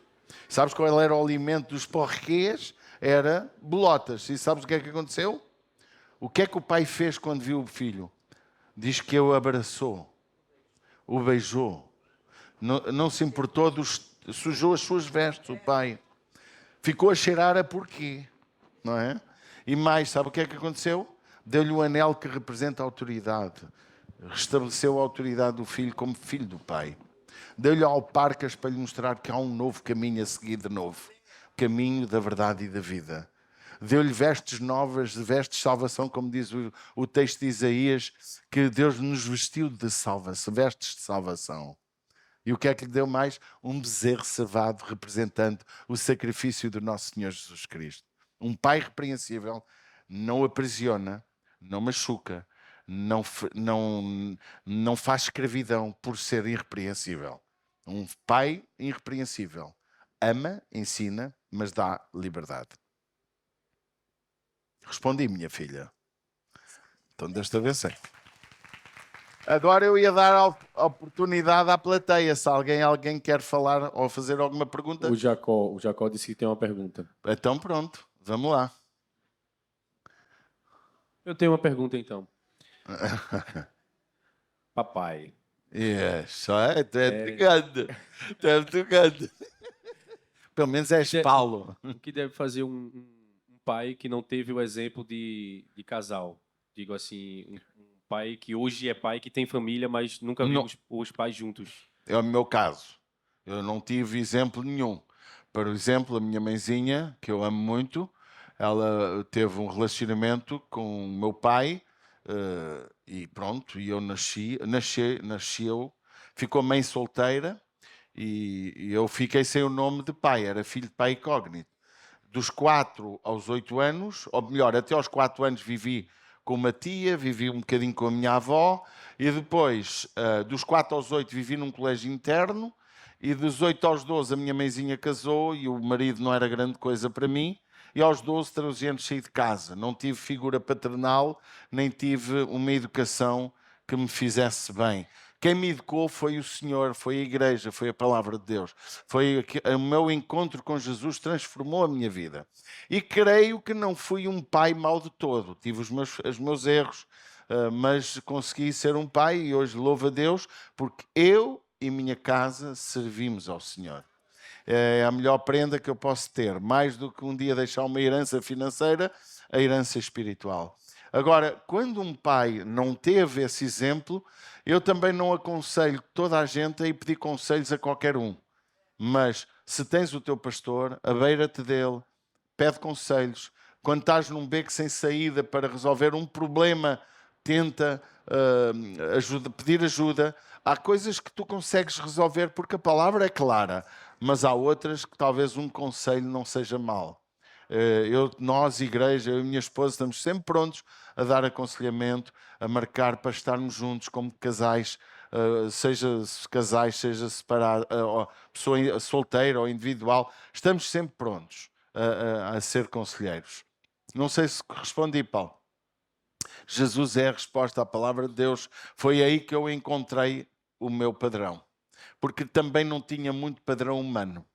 Sabes qual era o alimento dos porquês? Era bolotas. E sabes o que é que aconteceu? O que é que o pai fez quando viu o filho? Diz que o abraçou, o beijou. Não se importou, sujou as suas vestes, o pai. Ficou a cheirar a porquê, não é? E mais, sabe o que é que aconteceu? Deu-lhe o anel que representa a autoridade. Restabeleceu a autoridade do filho como filho do pai. Deu-lhe alparcas para lhe mostrar que há um novo caminho a seguir de novo. Caminho da verdade e da vida. Deu-lhe vestes novas, vestes de salvação, como diz o texto de Isaías, que Deus nos vestiu de salvação, vestes de salvação. E o que é que lhe deu mais? Um bezerro cevado representando o sacrifício do nosso Senhor Jesus Cristo. Um pai irrepreensível não aprisiona, não machuca, não faz escravidão por ser irrepreensível. Um pai irrepreensível ama, ensina, mas dá liberdade. Respondi, minha filha. Então desta vez sei. Agora eu ia dar a oportunidade à plateia. Se alguém quer falar ou fazer alguma pergunta. O Jacó disse que tem uma pergunta. Então pronto, vamos lá. Eu tenho uma pergunta então. Papai. Tu é tocando. Pelo menos és Paulo. O que deve fazer um pai que não teve o exemplo de casal? Digo assim, um pai que hoje é pai, que tem família, mas nunca viu os pais juntos. É o meu caso. Eu não tive exemplo nenhum. Por exemplo, a minha mãezinha, que eu amo muito, ela teve um relacionamento com o meu pai e pronto, e eu nasceu, ficou mãe solteira e eu fiquei sem o nome de pai, era filho de pai incógnito. Dos 4 aos 8 anos, ou melhor, até aos 4 anos vivi com uma tia, vivi um bocadinho com a minha avó, e depois, dos 4 aos 8, vivi num colégio interno, e dos 8 aos 12 a minha mãezinha casou, e o marido não era grande coisa para mim, e aos 12, 13 anos saí de casa. Não tive figura paternal, nem tive uma educação que me fizesse bem. Quem me educou foi o Senhor, foi a igreja, foi a palavra de Deus. Foi o meu encontro com Jesus transformou a minha vida. E creio que não fui um pai mau de todo. Tive os meus erros, mas consegui ser um pai e hoje louvo a Deus porque eu e minha casa servimos ao Senhor. É a melhor prenda que eu posso ter. Mais do que um dia deixar uma herança financeira, a herança espiritual. Agora, quando um pai não teve esse exemplo, eu também não aconselho toda a gente a ir pedir conselhos a qualquer um. Mas se tens o teu pastor, abeira-te dele, pede conselhos. Quando estás num beco sem saída para resolver um problema, tenta pedir ajuda. Há coisas que tu consegues resolver porque a palavra é clara, mas há outras que talvez um conselho não seja mau. Nós, igreja, eu e minha esposa, estamos sempre prontos a dar aconselhamento, a marcar para estarmos juntos como casais, seja casais, seja separado, pessoa solteira ou individual. Estamos sempre prontos a ser conselheiros. Não sei se respondi, Paulo. Jesus é a resposta à palavra de Deus. Foi aí que eu encontrei o meu padrão. Porque também não tinha muito padrão humano.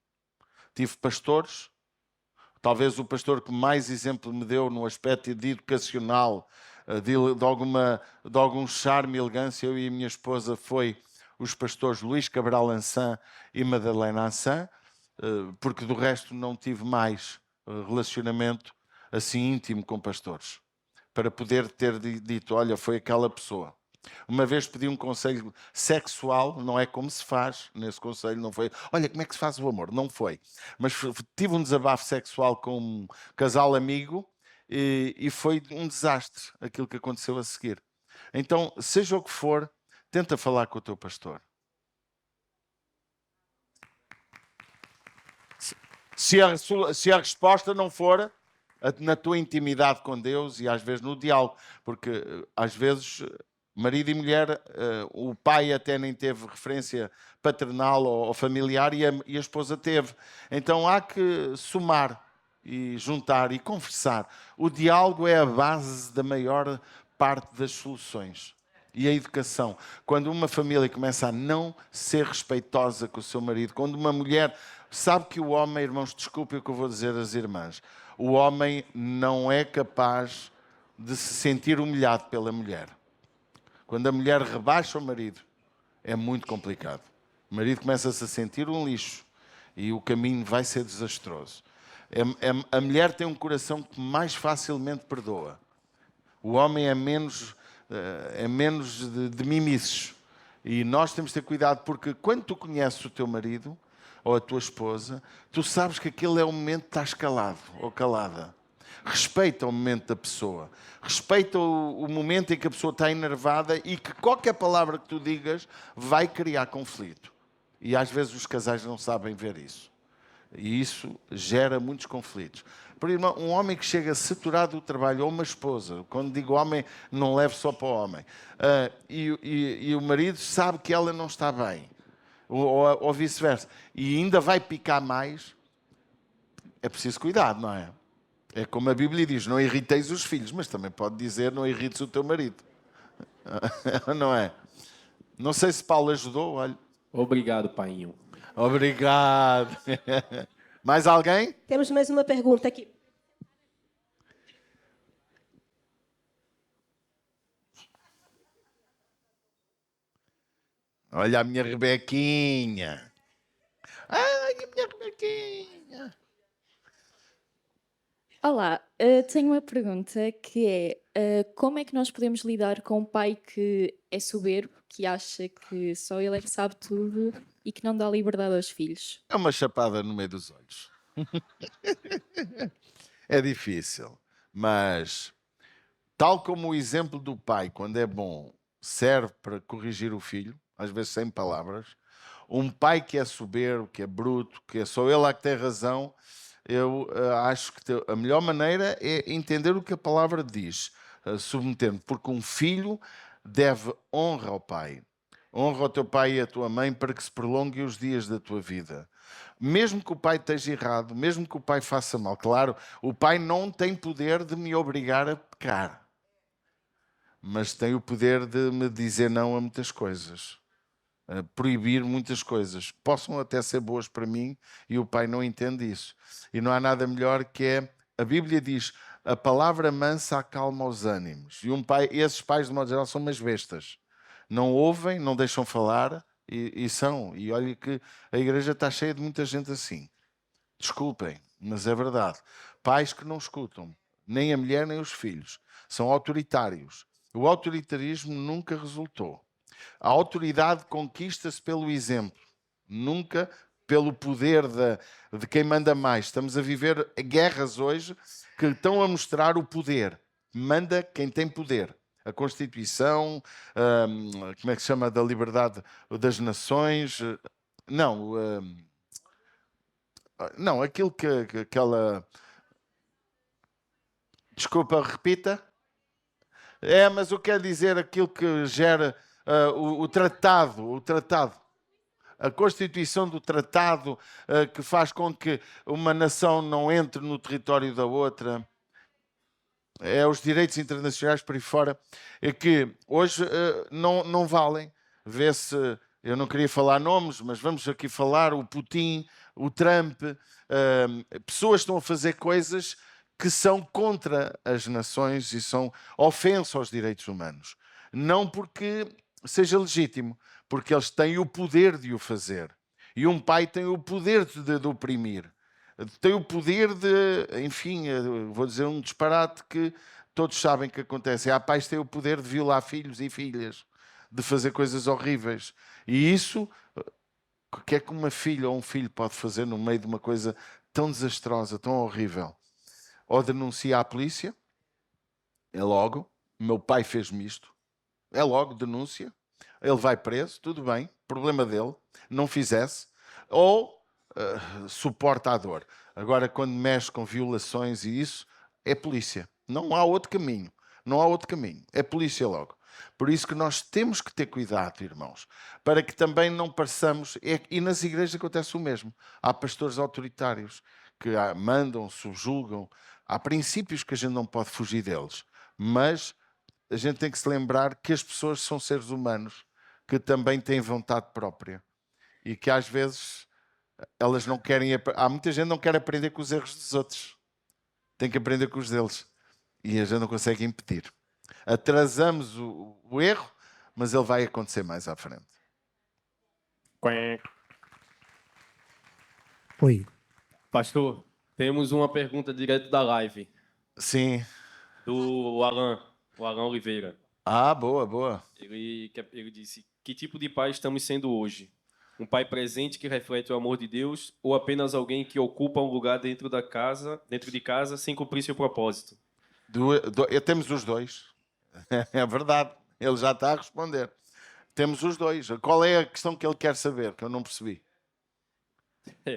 Tive pastores. Talvez o pastor que mais exemplo me deu no aspecto de educacional, de algum charme e elegância, eu e a minha esposa, foi os pastores Luís Cabral Ançã e Madalena Ançã, porque do resto não tive mais relacionamento assim íntimo com pastores, para poder ter dito, olha, foi aquela pessoa. Uma vez pedi um conselho sexual, não é como se faz, nesse conselho não foi, olha, como é que se faz o amor? Não foi. Mas tive um desabafo sexual com um casal amigo e foi um desastre aquilo que aconteceu a seguir. Então, seja o que for, tenta falar com o teu pastor. Se a resposta não for na tua intimidade com Deus e às vezes no diálogo, porque às vezes marido e mulher, o pai até nem teve referência paternal ou familiar e a esposa teve. Então há que somar e juntar e conversar. O diálogo é a base da maior parte das soluções. E a educação. Quando uma família começa a não ser respeitosa com o seu marido, quando uma mulher sabe que o homem, irmãos, desculpe o que eu vou dizer às irmãs, o homem não é capaz de se sentir humilhado pela mulher. Quando a mulher rebaixa o marido, é muito complicado. O marido começa-se a sentir um lixo e o caminho vai ser desastroso. A mulher tem um coração que mais facilmente perdoa. O homem é menos de mimices. E nós temos de ter cuidado porque quando tu conheces o teu marido ou a tua esposa, tu sabes que aquele é o momento que estás calado ou calada. Respeita o momento da pessoa. Respeita o momento em que a pessoa está enervada e que qualquer palavra que tu digas vai criar conflito. E às vezes os casais não sabem ver isso. E isso gera muitos conflitos. Por exemplo, um homem que chega saturado do trabalho, ou uma esposa, quando digo homem, não levo só para o homem, e o marido sabe que ela não está bem, ou vice-versa, e ainda vai picar mais, é preciso cuidado, não é? É como a Bíblia diz, não irriteis os filhos, mas também pode dizer, não irrites o teu marido. Não é? Não sei se Paulo ajudou, olha. Obrigado, painho. Obrigado. Mais alguém? Temos mais uma pergunta aqui. Olha a minha Rebequinha. Ai, a minha Rebequinha. Olá, tenho uma pergunta que é como é que nós podemos lidar com um pai que é soberbo, que acha que só ele é que sabe tudo e que não dá liberdade aos filhos? É uma chapada no meio dos olhos. É difícil, mas tal como o exemplo do pai, quando é bom, serve para corrigir o filho, às vezes sem palavras, um pai que é soberbo, que é bruto, que é só ele a que tem razão, eu acho que a melhor maneira é entender o que a palavra diz, submetendo, porque um filho deve honra ao pai. Honra ao teu pai e à tua mãe para que se prolonguem os dias da tua vida. Mesmo que o pai esteja errado, mesmo que o pai faça mal, claro, o pai não tem poder de me obrigar a pecar, mas tem o poder de me dizer não a muitas coisas, a proibir muitas coisas, possam até ser boas para mim, e o pai não entende isso. E não há nada melhor que a Bíblia diz, a palavra mansa acalma os ânimos. E esses pais, de modo geral, são umas bestas. Não ouvem, não deixam falar, e são. E olha que a igreja está cheia de muita gente assim. Desculpem, mas é verdade. Pais que não escutam, nem a mulher nem os filhos. São autoritários. O autoritarismo nunca resultou. A autoridade conquista-se pelo exemplo, nunca pelo poder de quem manda mais. Estamos a viver guerras hoje que estão a mostrar o poder. Manda quem tem poder. A Constituição, como é que se chama, da liberdade das nações, não, aquilo aquela... Desculpa, repita. Mas eu quero dizer aquilo que gera o tratado, a Constituição do tratado que faz com que uma nação não entre no território da outra. Os direitos internacionais por aí fora, que hoje não valem. Vê-se, eu não queria falar nomes, mas vamos aqui falar, o Putin, o Trump, pessoas estão a fazer coisas que são contra as nações e são ofensa aos direitos humanos. Não porque seja legítimo, porque eles têm o poder de o fazer. E um pai tem o poder de oprimir. Tem o poder de, enfim, vou dizer um disparate que todos sabem que acontece. Há pais que têm o poder de violar filhos e filhas, de fazer coisas horríveis. E isso, o que é que uma filha ou um filho pode fazer no meio de uma coisa tão desastrosa, tão horrível? Ou denuncia à polícia, é logo, meu pai fez-me isto, é logo, denúncia, ele vai preso, tudo bem, problema dele, não fizesse, ou suporta a dor. Agora, quando mexe com violações e isso, é polícia. Não há outro caminho. Não há outro caminho. É polícia logo. Por isso que nós temos que ter cuidado, irmãos, para que também não pareçamos... E nas igrejas acontece o mesmo. Há pastores autoritários que mandam, subjulgam. Há princípios que a gente não pode fugir deles. Mas a gente tem que se lembrar que as pessoas são seres humanos que também têm vontade própria. E que às vezes... elas não querem... Há muita gente que não quer aprender com os erros dos outros. Tem que aprender com os deles. E a gente não consegue impedir. Atrasamos o erro, mas ele vai acontecer mais à frente. Oi. Pastor, temos uma pergunta direto da live. Sim. Do Alan Oliveira. Boa. Ele disse, que tipo de pai estamos sendo hoje? Um pai presente que reflete o amor de Deus ou apenas alguém que ocupa um lugar dentro de casa sem cumprir seu propósito? Temos os dois. É verdade. Ele já está a responder. Temos os dois. Qual é a questão que ele quer saber, que eu não percebi?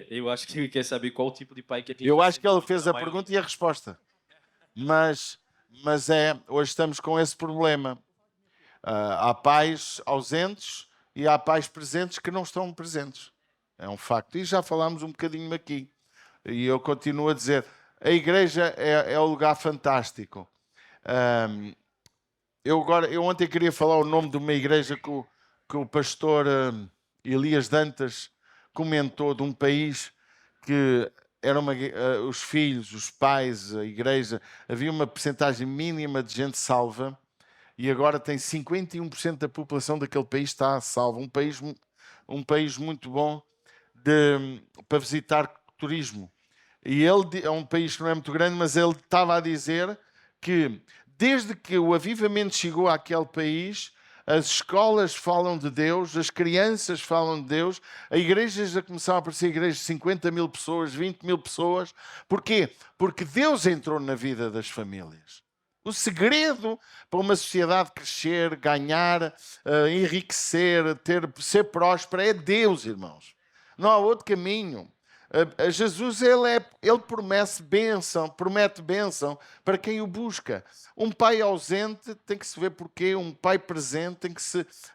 Eu acho que ele quer saber qual tipo de pai que a gente... Eu acho que ele fez a pergunta e a resposta. Mas hoje estamos com esse problema. Há pais ausentes e há pais presentes que não estão presentes. É um facto. E já falámos um bocadinho aqui. E eu continuo a dizer, a igreja é um lugar fantástico. Eu ontem queria falar o nome de uma igreja que o pastor Elias Dantas comentou, de um país que era os filhos, os pais, a igreja, havia uma percentagem mínima de gente salva. E agora tem 51% da população daquele país está salva. Um país muito bom para visitar turismo. E ele é um país que não é muito grande, mas ele estava a dizer que desde que o avivamento chegou àquele país, as escolas falam de Deus, as crianças falam de Deus, a igreja já começaram a aparecer igrejas de 50 mil pessoas, 20 mil pessoas. Porquê? Porque Deus entrou na vida das famílias. O segredo para uma sociedade crescer, ganhar, enriquecer, ser próspera é Deus, irmãos. Não há outro caminho. Jesus, ele promete bênção para quem o busca. Um pai ausente tem que se ver porquê, um pai presente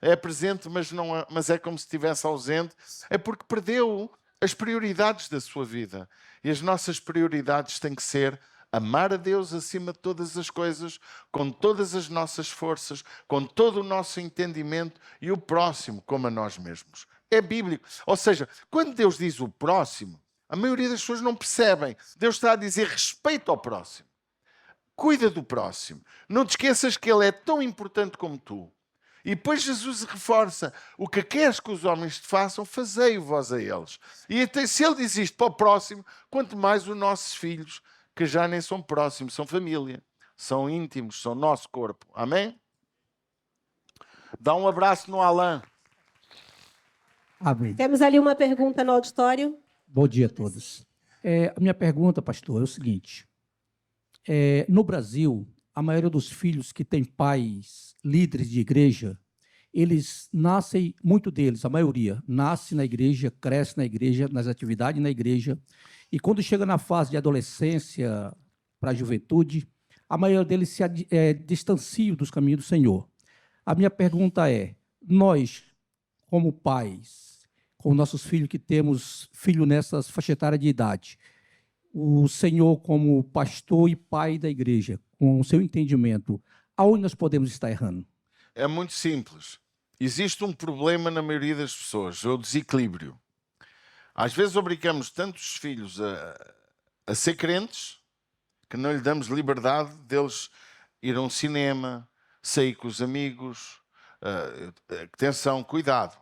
é presente, mas é como se estivesse ausente, é porque perdeu as prioridades da sua vida. E as nossas prioridades têm que ser amar a Deus acima de todas as coisas, com todas as nossas forças, com todo o nosso entendimento, e o próximo como a nós mesmos. É bíblico. Ou seja, quando Deus diz o próximo, a maioria das pessoas não percebem. Deus está a dizer respeito ao próximo. Cuida do próximo. Não te esqueças que ele é tão importante como tu. E depois Jesus reforça: o que queres que os homens te façam, fazei-o vós a eles. E até, se ele diz isto para o próximo, quanto mais os nossos filhos, que já nem são próximos, são família, são íntimos, são nosso corpo. Amém? Dá um abraço no Alain. Amém. Temos ali uma pergunta no auditório. Bom dia a todos. A minha pergunta, pastor, é o seguinte. No Brasil, a maioria dos filhos que têm pais líderes de igreja, eles nascem, muito deles, a maioria, nasce na igreja, cresce na igreja, nas atividades na igreja, e quando chega na fase de adolescência para a juventude, a maioria deles se distanciam dos caminhos do Senhor. A minha pergunta é: nós, como pais, com nossos filhos que temos filho nessas faixa etária de idade, o Senhor como pastor e pai da igreja, com o seu entendimento, aonde nós podemos estar errando? É muito simples. Existe um problema na maioria das pessoas, é o desequilíbrio. Às vezes obrigamos tantos filhos a ser crentes que não lhe damos liberdade deles ir a um cinema, sair com os amigos. Atenção, cuidado.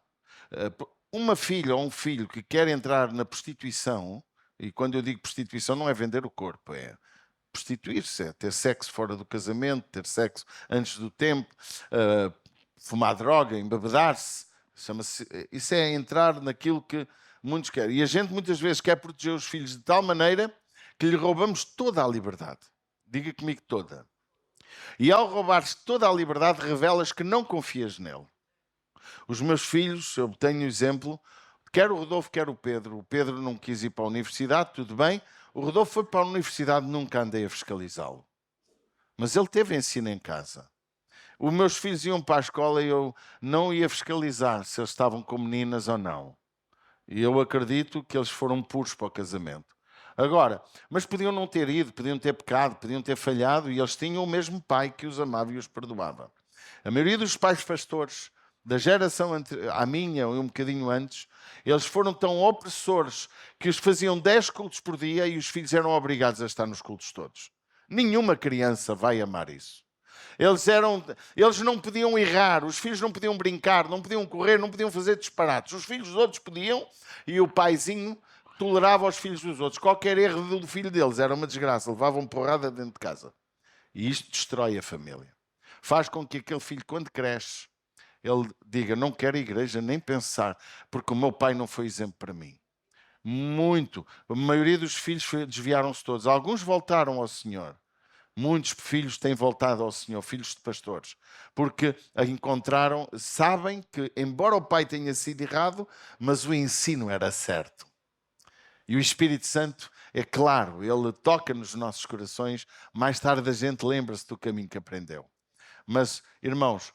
Uma filha ou um filho que quer entrar na prostituição, e quando eu digo prostituição não é vender o corpo, é prostituir-se, é ter sexo fora do casamento, ter sexo antes do tempo, fumar droga, embebedar-se, isso é entrar naquilo que muitos querem. E a gente muitas vezes quer proteger os filhos de tal maneira que lhe roubamos toda a liberdade. Diga comigo, toda. E ao roubar-te toda a liberdade, revelas que não confias nele. Os meus filhos, eu tenho exemplo, quer o Rodolfo, quer o Pedro. O Pedro não quis ir para a universidade, tudo bem. O Rodolfo foi para a universidade, nunca andei a fiscalizá-lo. Mas ele teve ensino em casa. Os meus filhos iam para a escola e eu não ia fiscalizar se eles estavam com meninas ou não. E eu acredito que eles foram puros para o casamento. Agora, mas podiam não ter ido, podiam ter pecado, podiam ter falhado, e eles tinham o mesmo pai que os amava e os perdoava. A maioria dos pais pastores da geração à minha e um bocadinho antes, eles foram tão opressores que os faziam 10 cultos por dia e os filhos eram obrigados a estar nos cultos todos. Nenhuma criança vai amar isso. Eles não podiam errar, os filhos não podiam brincar, não podiam correr, não podiam fazer disparates. Os filhos dos outros podiam e o paizinho tolerava os filhos dos outros. Qualquer erro do filho deles era uma desgraça, levavam porrada dentro de casa. E isto destrói a família. Faz com que aquele filho, quando cresce, ele diga: não quero igreja nem pensar, porque o meu pai não foi exemplo para mim. Muito. A maioria dos filhos desviaram-se todos. Alguns voltaram ao Senhor. Muitos filhos têm voltado ao Senhor, filhos de pastores, porque a encontraram, sabem que, embora o pai tenha sido errado, mas o ensino era certo. E o Espírito Santo, é claro, ele toca nos nossos corações, mais tarde a gente lembra-se do caminho que aprendeu. Mas, irmãos,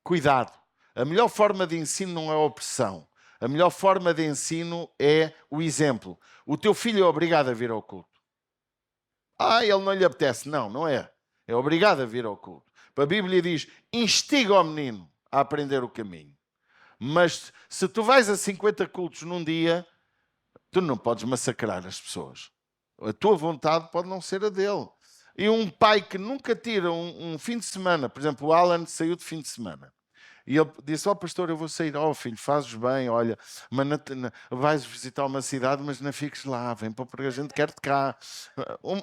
cuidado. A melhor forma de ensino não é a opressão. A melhor forma de ensino é o exemplo. O teu filho é obrigado a vir ao culto. Ele não lhe apetece. Não, não é. É obrigado a vir ao culto. A Bíblia diz: instiga o menino a aprender o caminho. Mas se tu vais a 50 cultos num dia, tu não podes massacrar as pessoas. A tua vontade pode não ser a dele. E um pai que nunca tira um fim de semana, por exemplo, o Alan saiu de fim de semana. E ele disse: pastor, eu vou sair. Filho, fazes bem, olha, mas vais visitar uma cidade, mas não fiques lá, vem para porque a gente quer-te cá.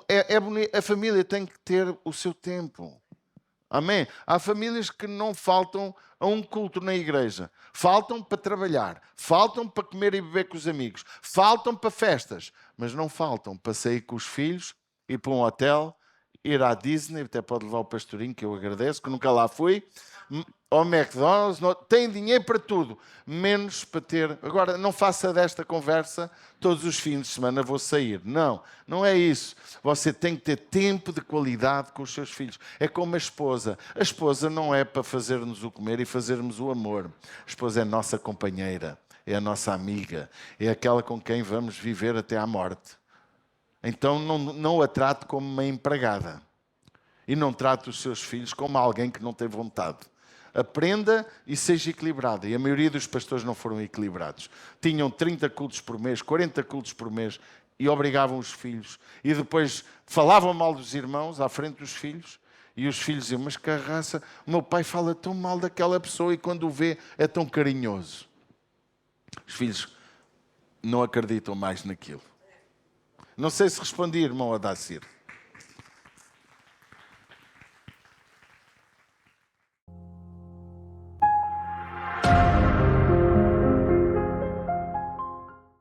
É bonito. A família tem que ter o seu tempo. Amém? Há famílias que não faltam a um culto na igreja. Faltam para trabalhar, faltam para comer e beber com os amigos, faltam para festas, mas não faltam para sair com os filhos, ir para um hotel, ir à Disney, até pode levar o pastorinho, que eu agradeço, que nunca lá fui, ao McDonald's, tem dinheiro para tudo, menos para ter... Agora, não faça desta conversa todos os fins de semana vou sair. Não, não é isso. Você tem que ter tempo de qualidade com os seus filhos. É como a esposa. A esposa não é para fazermos o comer e fazermos o amor. A esposa é a nossa companheira, é a nossa amiga, é aquela com quem vamos viver até à morte. Então não a trate como uma empregada. E não trate os seus filhos como alguém que não tem vontade. Aprenda e seja equilibrada. E a maioria dos pastores não foram equilibrados. Tinham 30 cultos por mês, 40 cultos por mês e obrigavam os filhos. E depois falavam mal dos irmãos à frente dos filhos. E os filhos diziam, mas que raça, o meu pai fala tão mal daquela pessoa e quando o vê é tão carinhoso. Os filhos não acreditam mais naquilo. Não sei se respondi, irmão Adacir.